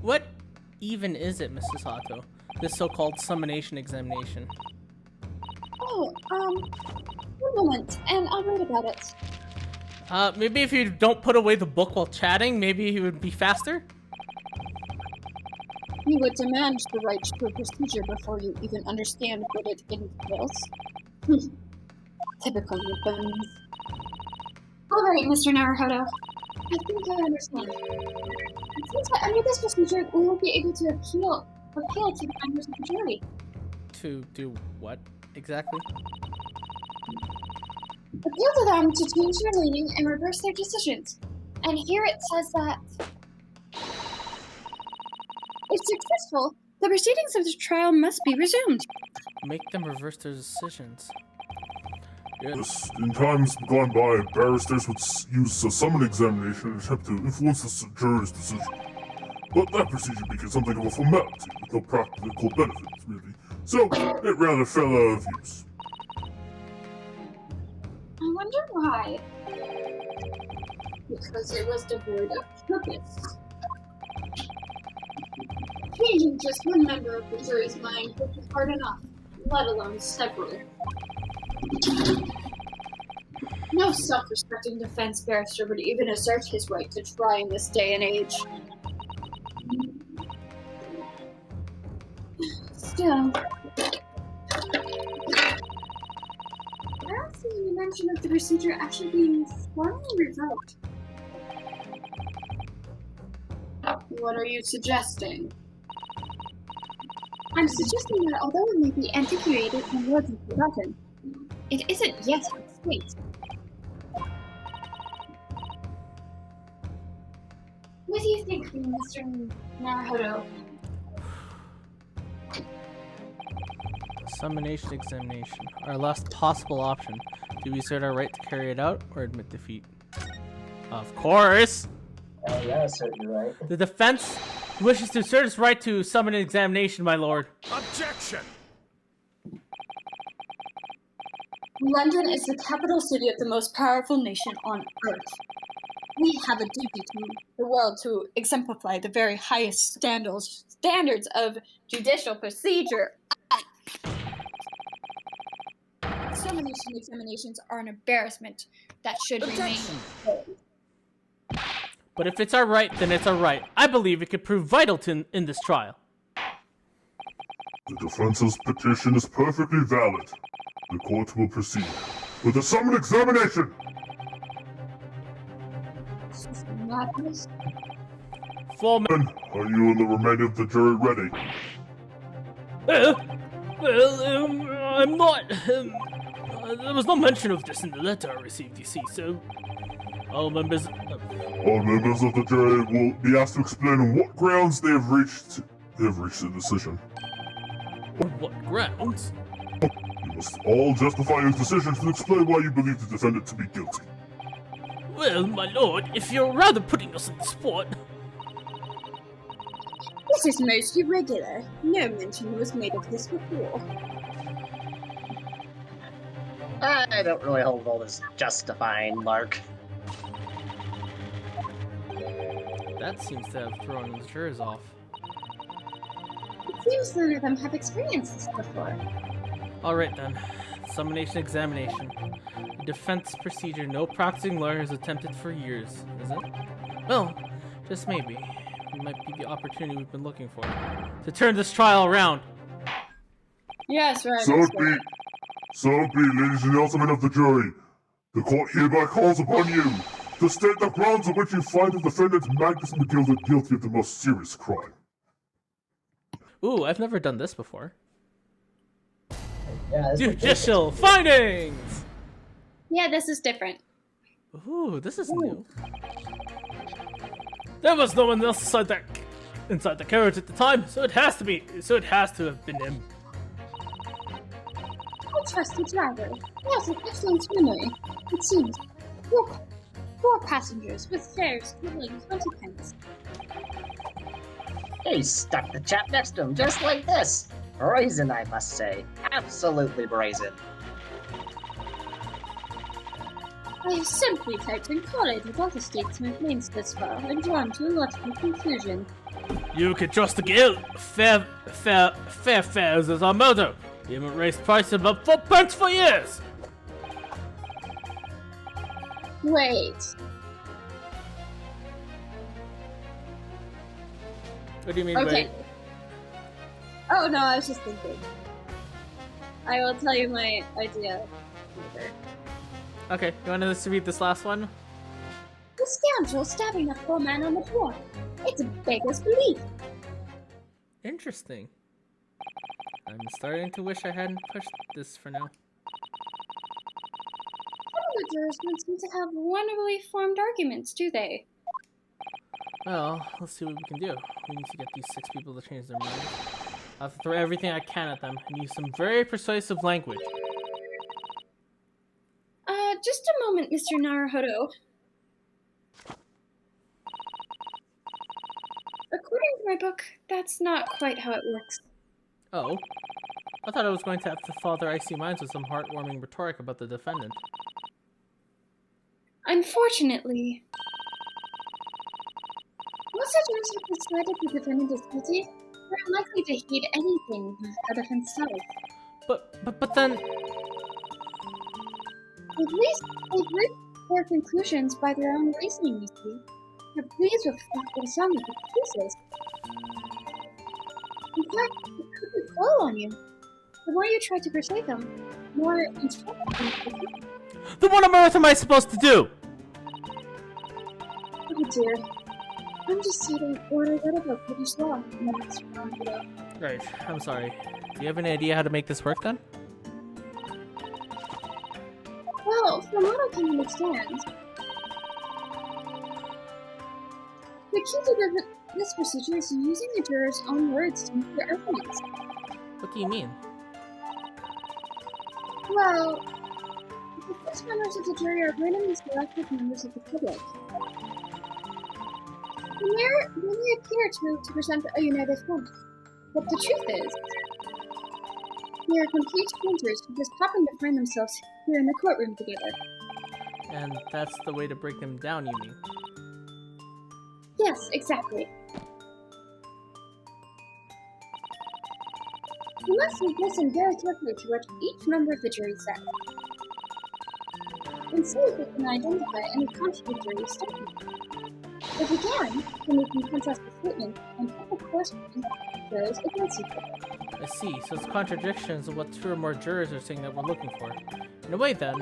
What even is it, Mrs. Sato? This so-called summonation examination. Oh, one moment, and I'll read about it. Maybe if you don't put away the book while chatting, maybe he would be faster? You would demand the right to a procedure before you even understand what it entails. Typical Nippons. Alright, Mr. Naruhodo. I think I understand. It seems that under this procedure, we will be able to appeal to the members of the jury. To do what, exactly? Appeal to them to change their meaning and reverse their decisions. And here it says that if successful, the proceedings of the trial must be resumed. Make them reverse their decisions. Yes, in times gone by, barristers would use a summon examination in attempt to influence the jury's decision. But that procedure became something of a formality with no practical benefits, really. So, it rather fell out of use. I wonder why. Because it was devoid of purpose. Changing just one member of the jury's mind would be hard enough, let alone several. No self-respecting defense barrister would even assert his right to try in this day and age. Still, I don't see any mention of the procedure actually being formally revoked. What are you suggesting? I'm suggesting that although it may be antiquated and largely forgotten, it isn't yet extinct. What do you think, Mr. Naruhodo? Summonation examination. Our last possible option. Do we assert our right to carry it out or admit defeat? Of course! Oh yeah, sir, you're right. The defense He wishes to assert his right to summon an examination, my lord. Objection! London is the capital city of the most powerful nation on earth. We have a duty to the world to exemplify the very highest standards of judicial procedure. Summonation examinations are an embarrassment that should remain. But if it's our right, then it's our right. I believe it could prove vital in this trial. The defense's petition is perfectly valid. The court will proceed with a summon examination. This is madness. Foreman. Are you and the remainder of the jury ready? I'm not. There was no mention of this in the letter I received, you see, so. All members of the jury will be asked to explain on what grounds they have reached a decision. What grounds? You must all justify your decisions and explain why you believe the defendant to be guilty. Well, my lord, if you're rather putting us on the spot. This is most irregular. No mention was made of this before. I don't really hold all this justifying, Mark. That seems to have thrown the jurors off. It seems none of them have experienced this before. Alright then. Summonation examination. A defense procedure no practicing lawyer has attempted for years, is it? Well, just maybe. It might be the opportunity we've been looking for. To turn this trial around. Yes, right. So be, ladies and gentlemen of the jury. The court hereby calls upon you to state the grounds on which you find the defendant Magnus McGilda guilty of the most serious crime. Ooh, I've never done this before. Yeah, Judicial findings! Yeah, this is different. Ooh, this is new. There was no one else inside the carriage at the time, so it has to have been him. I trust the driver. He has an excellent memory. It seems. Four passengers with fares totaling 20 pence. He stuck the chap next to him just like this. Brazen, I must say. Absolutely brazen. I have simply typed and collated all the statements made this far and drawn to a logical conclusion. You can trust the guild. Fair fares is our motto. We haven't raised prices above 4 pence for years. Wait. What do you mean Okay. by... Oh no, I was just thinking. I will tell you my idea later. Okay, you want us to read this last one? The scoundrel stabbing a poor man on the floor. It's a beggar's belief. Interesting. I'm starting to wish I hadn't pushed this for now. Some of the jurors don't seem to have wonderfully formed arguments, do they? Well, let's see what we can do. We need to get these 6 people to change their minds. I'll have to throw everything I can at them and use some very persuasive language. Just a moment, Mr. Naruhodo. According to my book, that's not quite how it works. Oh? I thought I was going to have to father Icy Minds with some heartwarming rhetoric about the defendant. Unfortunately, once the jurors have decided the defendant is guilty, they're unlikely to heed anything the defense says. But then... At least they've reached their conclusions by their own reasoning, you see. Their pleas reflect their sound of the cases. In fact, it could recoil on you. The more you try to persuade them, the more instructive they become. Then what on earth am I supposed to do? Oh dear. I'm just citing what I read about British law. Right, I'm sorry. Do you have any idea how to make this work then? Well, from what I can understand, the key to this procedure is using the jurors' own words to make their arguments. What do you mean? Well, the first members of the jury are randomly selected members of the public. They may appear to present a united front, but the truth is, they are complete strangers who just happen to find themselves here in the courtroom together. And that's the way to break them down, you mean? Yes, exactly. You must listen very carefully to what each member of the jury says, and see if we can identify any contradictory statements. If we can, then we can contrast the statement and put the corresponding jurors against each other. I see, so it's contradictions of what 2 or more jurors are saying that we're looking for. In a way then,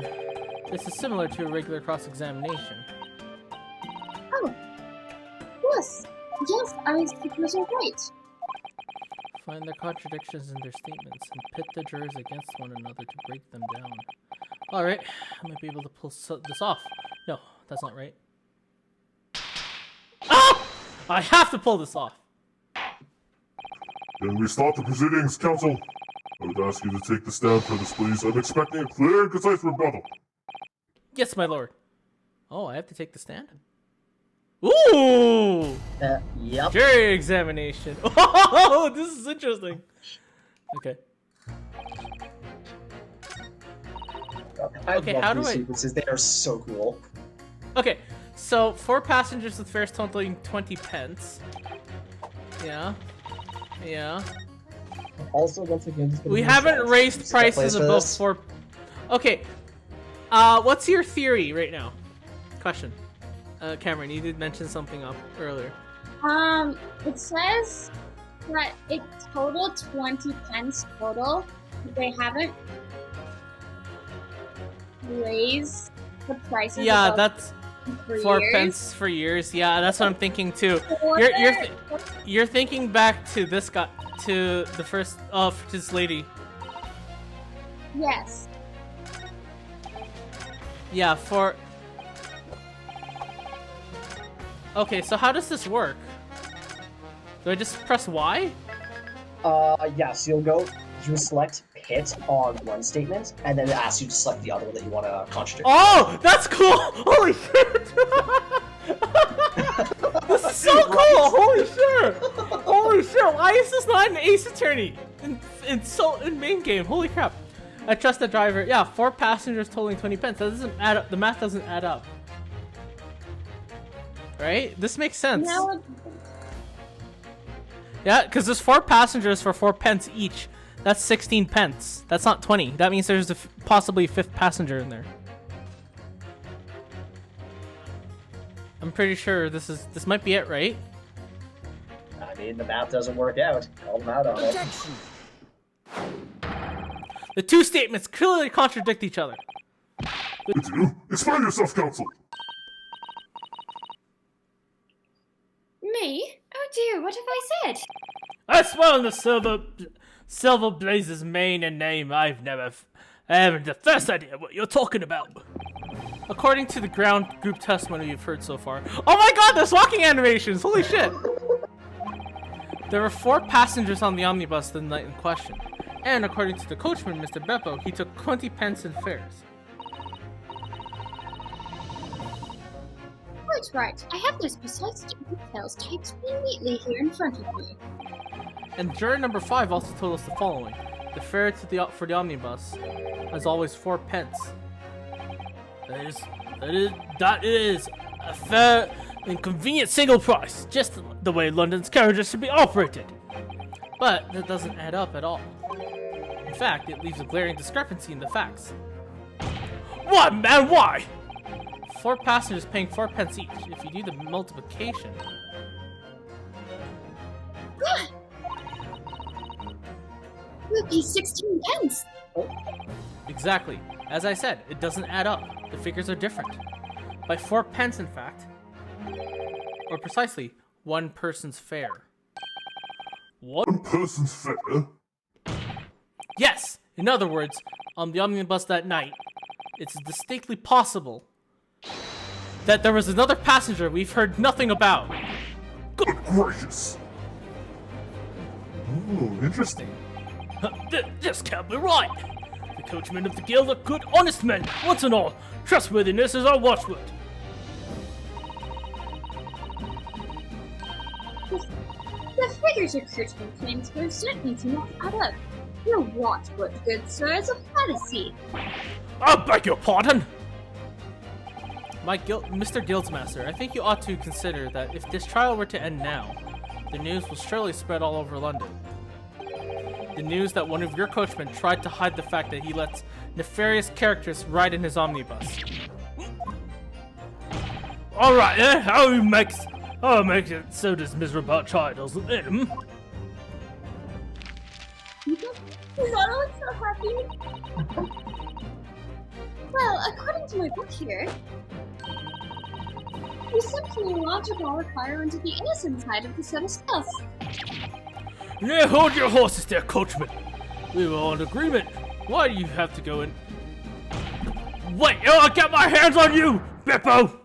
this is similar to a regular cross-examination. Oh, yes, I suppose you're right. Find the contradictions in their statements and pit the jurors against one another to break them down. Alright, I might be able to pull this off. No, that's not right. Ah! I have to pull this off! Then we start the proceedings, counsel. I would ask you to take the stand for this, please. I'm expecting a clear and concise rebuttal. Yes, my lord. Oh, I have to take the stand? Ooh! Yep. Jury examination. Oh, this is interesting. Okay. I Okay, love how do these I- sequences. They are so cool. Okay, so 4 passengers with fares totaling 20 pence. Yeah. Yeah. Also, once again, just gonna We be haven't nice. raised Step place prices for above this. 4. Okay. What's your theory right now? Question. Cameron, you did mention something up earlier. It says that it totaled 20 pence total. They haven't raised the prices. Yeah, above that's for 4 years. pence for years. Yeah, that's what I'm thinking too. Or- You're thinking back to this guy, to the first this lady. Yes. Yeah, for. Okay, so how does this work? Do I just press Y? Yes, you select pit on one statement, and then it asks you to select the other one that you want to contradict. Oh, that's cool! Holy shit! This is so cool! Holy shit! Holy shit! Why is this not an Ace Attorney in main game? Holy crap! I trust the driver. Yeah, 4 passengers totaling 20 pence. That doesn't add up. The math doesn't add up. Right? This makes sense. Now, Yeah, because there's 4 passengers for 4 pence each. That's 16 pence. That's not 20. That means there's possibly a 5th passenger in there. I'm pretty sure this might be it, right? I mean, the math doesn't work out. Call them out on it. Objection! The 2 statements clearly contradict each other. It's you. Explain yourself, counsel. Me? Oh dear, what have I said? I swear on the Silver Blaze's main and name, I haven't the first idea what you're talking about. According to the ground group testimony you've heard so far. Oh my god, there's walking animations! Holy shit! There were 4 passengers on the omnibus the night in question. And according to the coachman, Mr. Beppo, he took 20 pence in fares. quite right. I have those precise details typed in neatly here in front of me. And juror number 5 also told us the following. The fare for the omnibus is always 4 pence. That is a fair and convenient single price, just the way London's carriages should be operated. But that doesn't add up at all. In fact, it leaves a glaring discrepancy in the facts. Why, man, why? 4 passengers paying 4 pence each. If you do the multiplication... We'll pay 16 pence. Exactly. As I said, it doesn't add up. The figures are different. By 4 pence, in fact. Or precisely, 1 person's fare. One person's fare? Yes! In other words, on the omnibus that night, it's distinctly possible that there was another passenger we've heard nothing about. Good gracious! Oh, interesting. This can't be right! The coachmen of the guild are good, honest men, once and all. Trustworthiness is our watchword. The figures your coachman claims for certainly do not add up. Your watchword, good sir, is a fallacy. I beg your pardon! Mr. Guildsmaster, I think you ought to consider that if this trial were to end now, the news will surely spread all over London. The news that one of your coachmen tried to hide the fact that he lets nefarious characters ride in his omnibus. Alright, how makes it so this miserable child doesn't it, hmm? Zara looks so happy. Well, according to my book here, you simply launch a ball of fire into the innocent side of the set of spells. Yeah, hold your horses there, coachman. We were on agreement. Why do you have to go in? Wait, I'll get my hands on you, Beppo!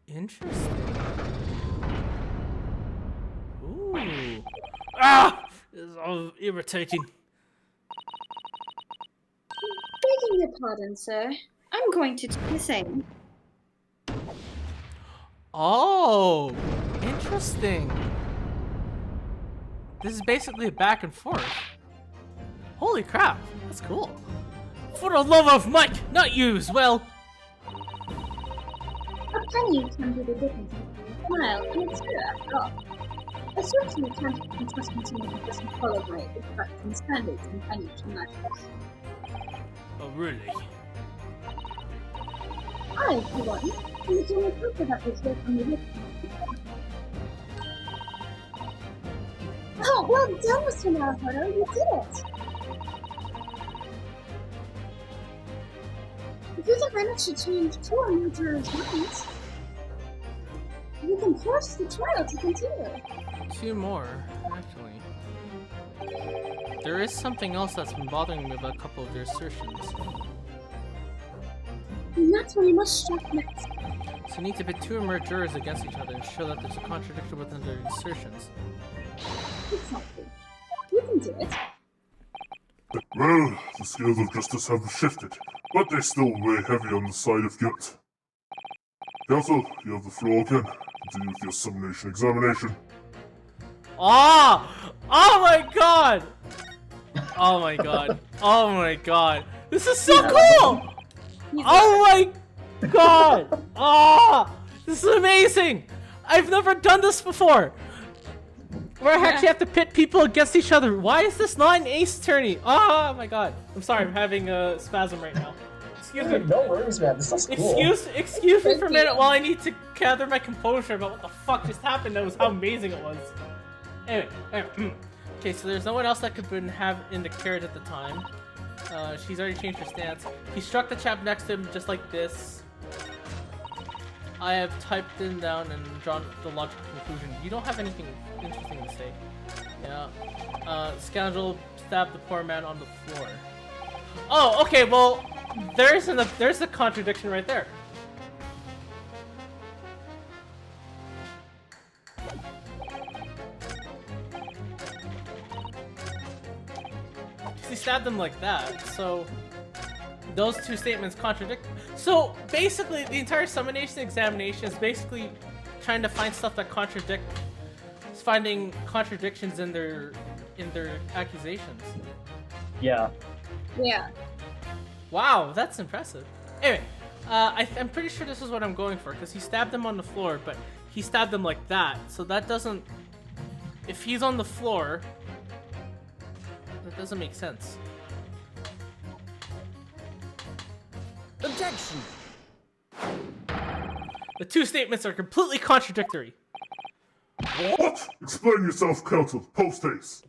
Interesting. Ooh. Ah! This is all irritating. Begging your pardon, sir. I'm going to do the same. Oh, interesting. This is basically a back and forth. Holy crap, that's cool. For the love of Mike, not you as well. A penny can be the difference between a smile and a tear, after all. I certainly can't contest continuing to doesn't follow my exact and standards in financial matters. Oh, really? I, for one, am the only person that was there from the beginning. Oh, well done, Mr. Naruhodo, you did it! If you can manage to change 2 or more jurors' minds, you can force the trial to continue. 2 more, actually. There is something else that's been bothering me about a couple of their assertions. And that's what you must strike next. So you need to pit 2 or more jurors against each other and show that there's a contradiction within their assertions. Exactly. You can do it. Well, the scales of justice have shifted, but they still weigh heavy on the side of guilt. Counsel, you have the floor again. Continue with your summonation examination. Ah! Oh my god! Oh my god. Oh my god. This is so cool! Oh my god! Ah! This is amazing! I've never done this before! Where I actually have to pit people against each other. Why is this not an ace attorney? Oh my god. I'm sorry, I'm having a spasm right now. Excuse me. No worries, man. This is cool. Excuse me for a minute while I need to gather my composure about what the fuck just happened. That was how amazing it was. Anyway. Okay, so there's no one else that could have in the carrot at the time. She's already changed her stance. He struck the chap next to him just like this. I have typed them down and drawn the logical conclusion. You don't have anything interesting to say. Yeah. Scoundrel stabbed the poor man on the floor. Oh, okay, well, there's a contradiction right there. He stabbed him like that, so those 2 statements contradict. So basically, the entire summonation examination is basically trying to find stuff that finding contradictions in their accusations. Yeah. Yeah. Wow, that's impressive. Anyway, I'm pretty sure this is what I'm going for, because he stabbed him on the floor, but he stabbed him like that, so that doesn't... If he's on the floor, that doesn't make sense. Objection! The 2 statements are completely contradictory. What? Explain yourself, counsel. Post haste.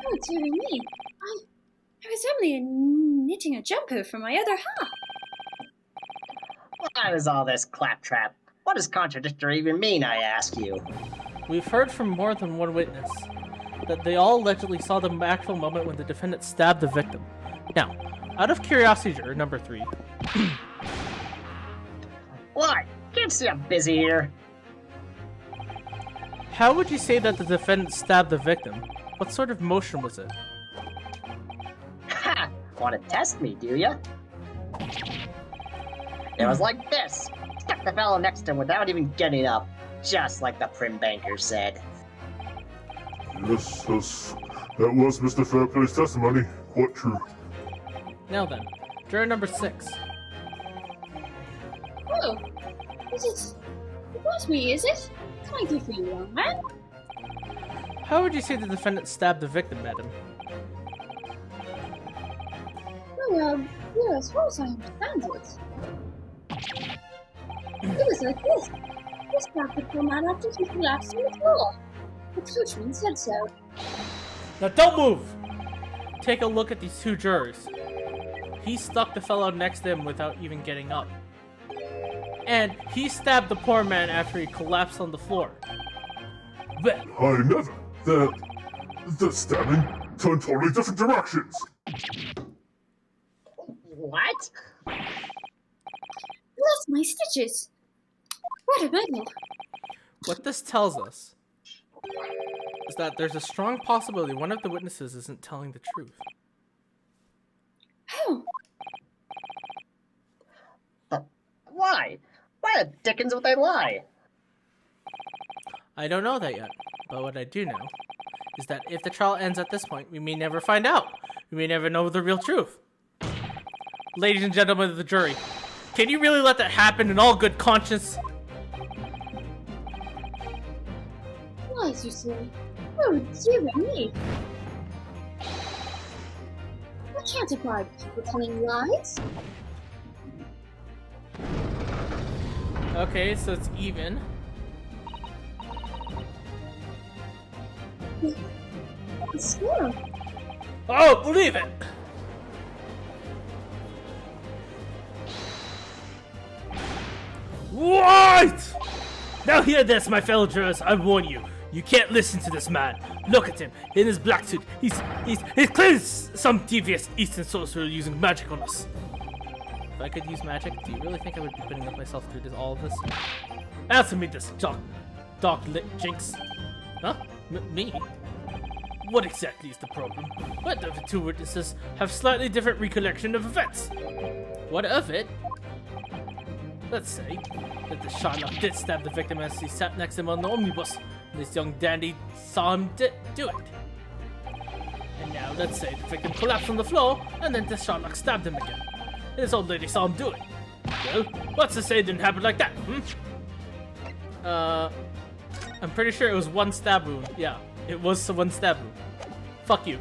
Oh, dearie me. I was only knitting a jumper for my other half. What is all this claptrap? What does contradictory even mean, I ask you? We've heard from more than one witness that they all allegedly saw the actual moment when the defendant stabbed the victim. Now, out of curiosity, juror number 3. What? Can't see I'm busy here. How would you say that the defendant stabbed the victim? What sort of motion was it? Ha! Want to test me, do ya? It was like this. stuck the fellow next to him without even getting up, just like the Prim Banker said. Yes, that was Mr. Fairplay's testimony. Quite true. Now then, juror number 6. Oh, it was me, is it? Can I do for you, young man? How would you say the defendant stabbed the victim, madam? Well, yeah, as far as I understand it. It was like this. He stabbed the poor man after he collapsed on the floor. The coachman said so. Now don't move! Take a look at these 2 jurors. He stuck the fellow next to him without even getting up. And he stabbed the poor man after he collapsed on the floor. Well, I never. The stabbing turned totally different directions. What? Bless my stitches. What a medal. what this tells us is that there's a strong possibility one of the witnesses isn't telling the truth. Oh. Why? Why the dickens would they lie? I don't know that yet, but what I do know is that if the trial ends at this point, we may never find out. We may never know the real truth. Ladies and gentlemen of the jury, can you really let that happen in all good conscience? Lies, you say? Oh, dear me. I can't abide people telling lies. Okay, so it's even. It's true. Oh, believe it! What? Now hear this, my fellow jurors. I warn you. You can't listen to this man. Look at him in his black suit. He's clearly some devious Eastern sorcerer using magic on us. If I could use magic, do you really think I would be putting up myself through all of this? Answer me this, Doc Lit Jinx. Huh? Me? What exactly is the problem? What if the two witnesses have slightly different recollection of events? What of it? Let's say that the Shylock did stab the victim as he sat next to him on the omnibus, and this young dandy saw him do it. And now let's say the victim collapsed on the floor, and then the Shylock stabbed him again. And this old lady saw him do it. Well, what's to say it didn't happen like that, I'm pretty sure it was one stab wound. Yeah, it was one stab wound. Fuck you.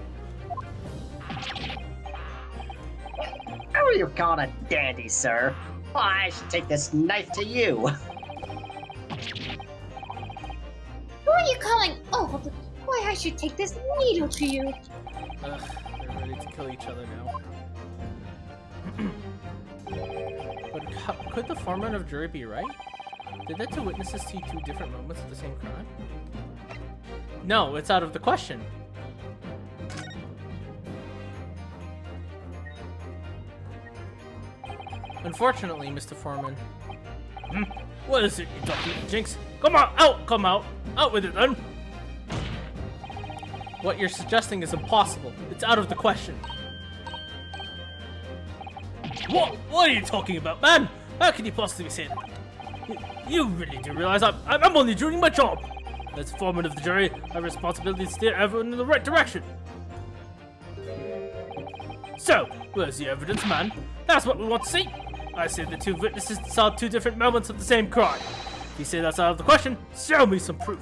How are you calling a dandy, sir? Oh, I should take this knife to you. Who are you calling? Oh, why I should take this needle to you. Ugh, they're ready to kill each other now. But could the foreman of jury be right? Did the two witnesses see two different moments of the same crime? No, it's out of the question. Unfortunately, Mr. Foreman. What is it, you Dr. Jinx? Come on, out! Come out! Out with it, then! What you're suggesting is impossible. It's out of the question. What are you talking about, man? How can you possibly say that? You really do realize I'm only doing my job. As foreman of the jury, I have responsibility to steer everyone in the right direction. So, where's the evidence, man? That's what we want to see. I say the two witnesses saw two different moments of the same crime. If you say that's out of the question, show me some proof.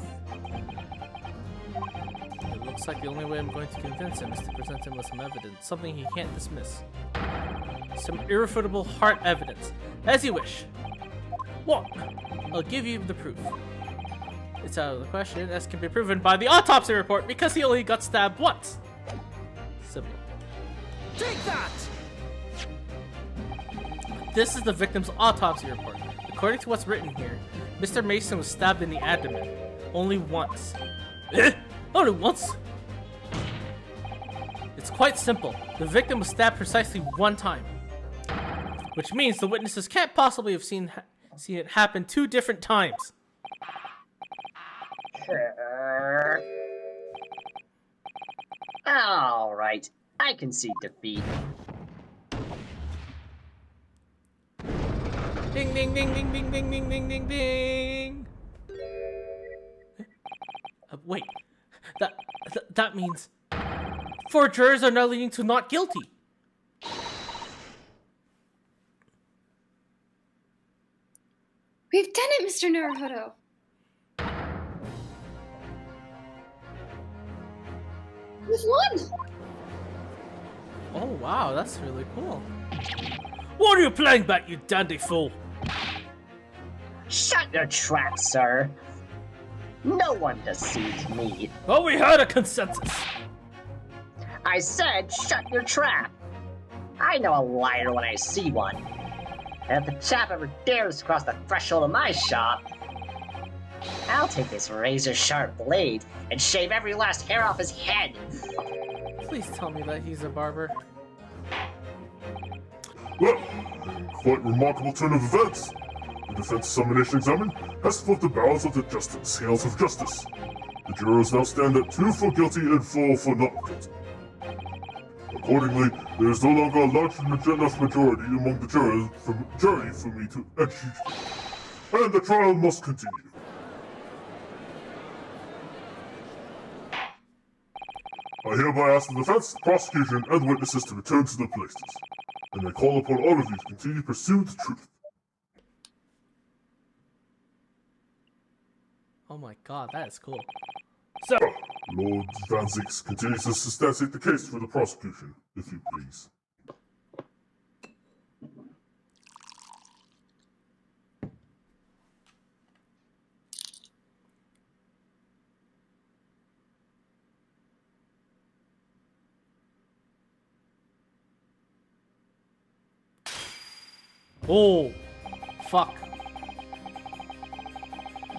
It looks like the only way I'm going to convince him is to present him with some evidence, something he can't dismiss. Some irrefutable hard evidence. As you wish. Walk. I'll give you the proof. It's out of the question, as can be proven by the autopsy report, because he only got stabbed once. Simple. Take that! This is the victim's autopsy report. According to what's written here, Mr. Mason was stabbed in the abdomen. Only once. Eh? Only once? It's quite simple. The victim was stabbed precisely one time. Which means the witnesses can't possibly have seen it happen two different times. Alright, I concede defeat. Hey Ding ding ding ding ding ding ding ding ding ding. Wait, that means 4 jurors are now leading to not guilty. We've done it, Mr. Naruhodo. We've won! Oh wow, that's really cool. What are you playing back, you dandy fool? Shut your trap, sir. No one deceives me. Well, we had a consensus. I said shut your trap. I know a liar when I see one. And if the chap ever dares cross the threshold of my shop, I'll take this razor-sharp blade and shave every last hair off his head. Please tell me that he's a barber. Well, quite remarkable turn of events. The defense examination examined has flipped the balance of the scales of justice. The jurors now stand at 2 for guilty and 4 for not guilty. Accordingly, there is no longer a large enough majority among the jury for me to execute, and the trial must continue. I hereby ask the defense, prosecution, and witnesses to return to their places, and I call upon all of you to continue to pursue the truth. Oh my god, that is cool. So, Lord Van Zix continues to substantiate the case for the prosecution, if you please. oh, fuck.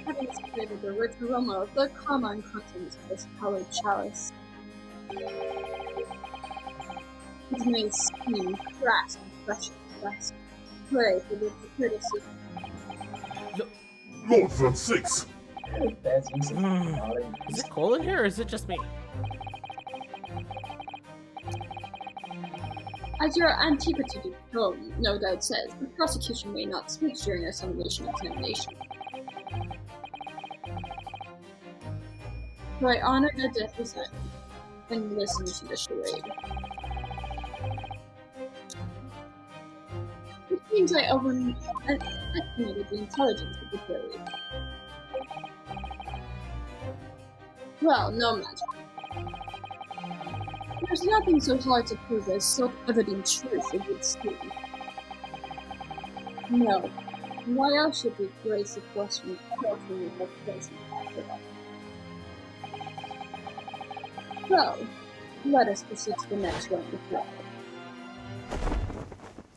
Having excavated the rich aroma of the common contents of this hallowed chalice. His may seem crass and fresh and blessed. Pray for the courtesy. Lord Van Zix! Is it cold in here, or is it just me? As your antiquity tome no doubt says, the prosecution may not speak during assimilation examination. So I honor the death of Simon and listen to the charade. It seems I overestimated the intelligence of the jury. Well, no matter. There's nothing so hard to prove as self-evident truth, it would seem. No. Why else should we grace a question carefully of present after that? So, let us proceed to the next round of trial.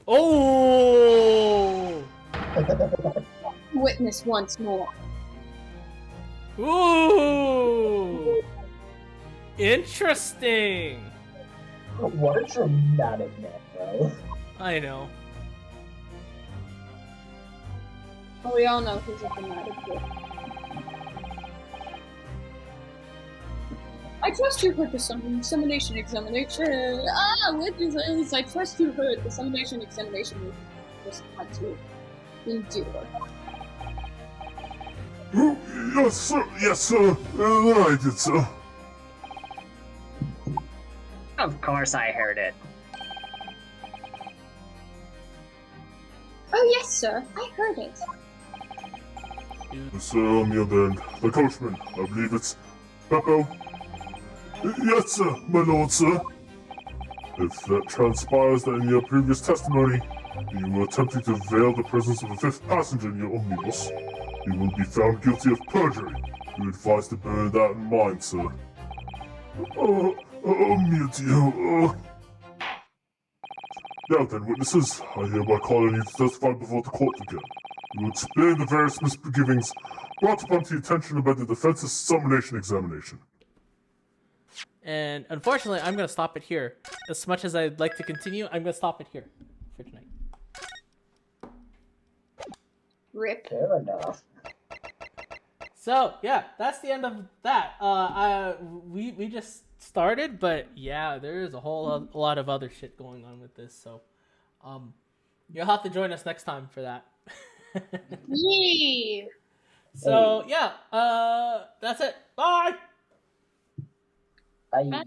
Oh! Witness once more. Ooh! Interesting! What a dramatic man, bro. I know. Well, we all know who's a dramatic kid. I trust you heard the dissemination examination. Witnesses, I trust you heard the dissemination examination we just had to endure. Yes, sir. Yes, sir. I did, sir. Of course I heard it. Oh yes, sir. I heard it. Sir, on the other end, the coachman, I believe it's Beppo. Yes, sir, my lord, sir. If that transpires that in your previous testimony, you were attempting to veil the presence of a 5th passenger in your omnibus, you will be found guilty of perjury. We advise to bear that in mind, sir. Oh, mio Dio. Now then, witnesses, I hereby call on you to testify before the court again. You will explain the various misgivings brought upon to your attention about the defense's summation examination. And unfortunately, I'm going to stop it here. As much as I'd like to continue, I'm going to stop it here for tonight. Rip. Fair enough. So, yeah, that's the end of that. We just started, but yeah, there is a whole lot of other shit going on with this. So, you'll have to join us next time for that. Yee! So yeah, that's it. Bye. Bye.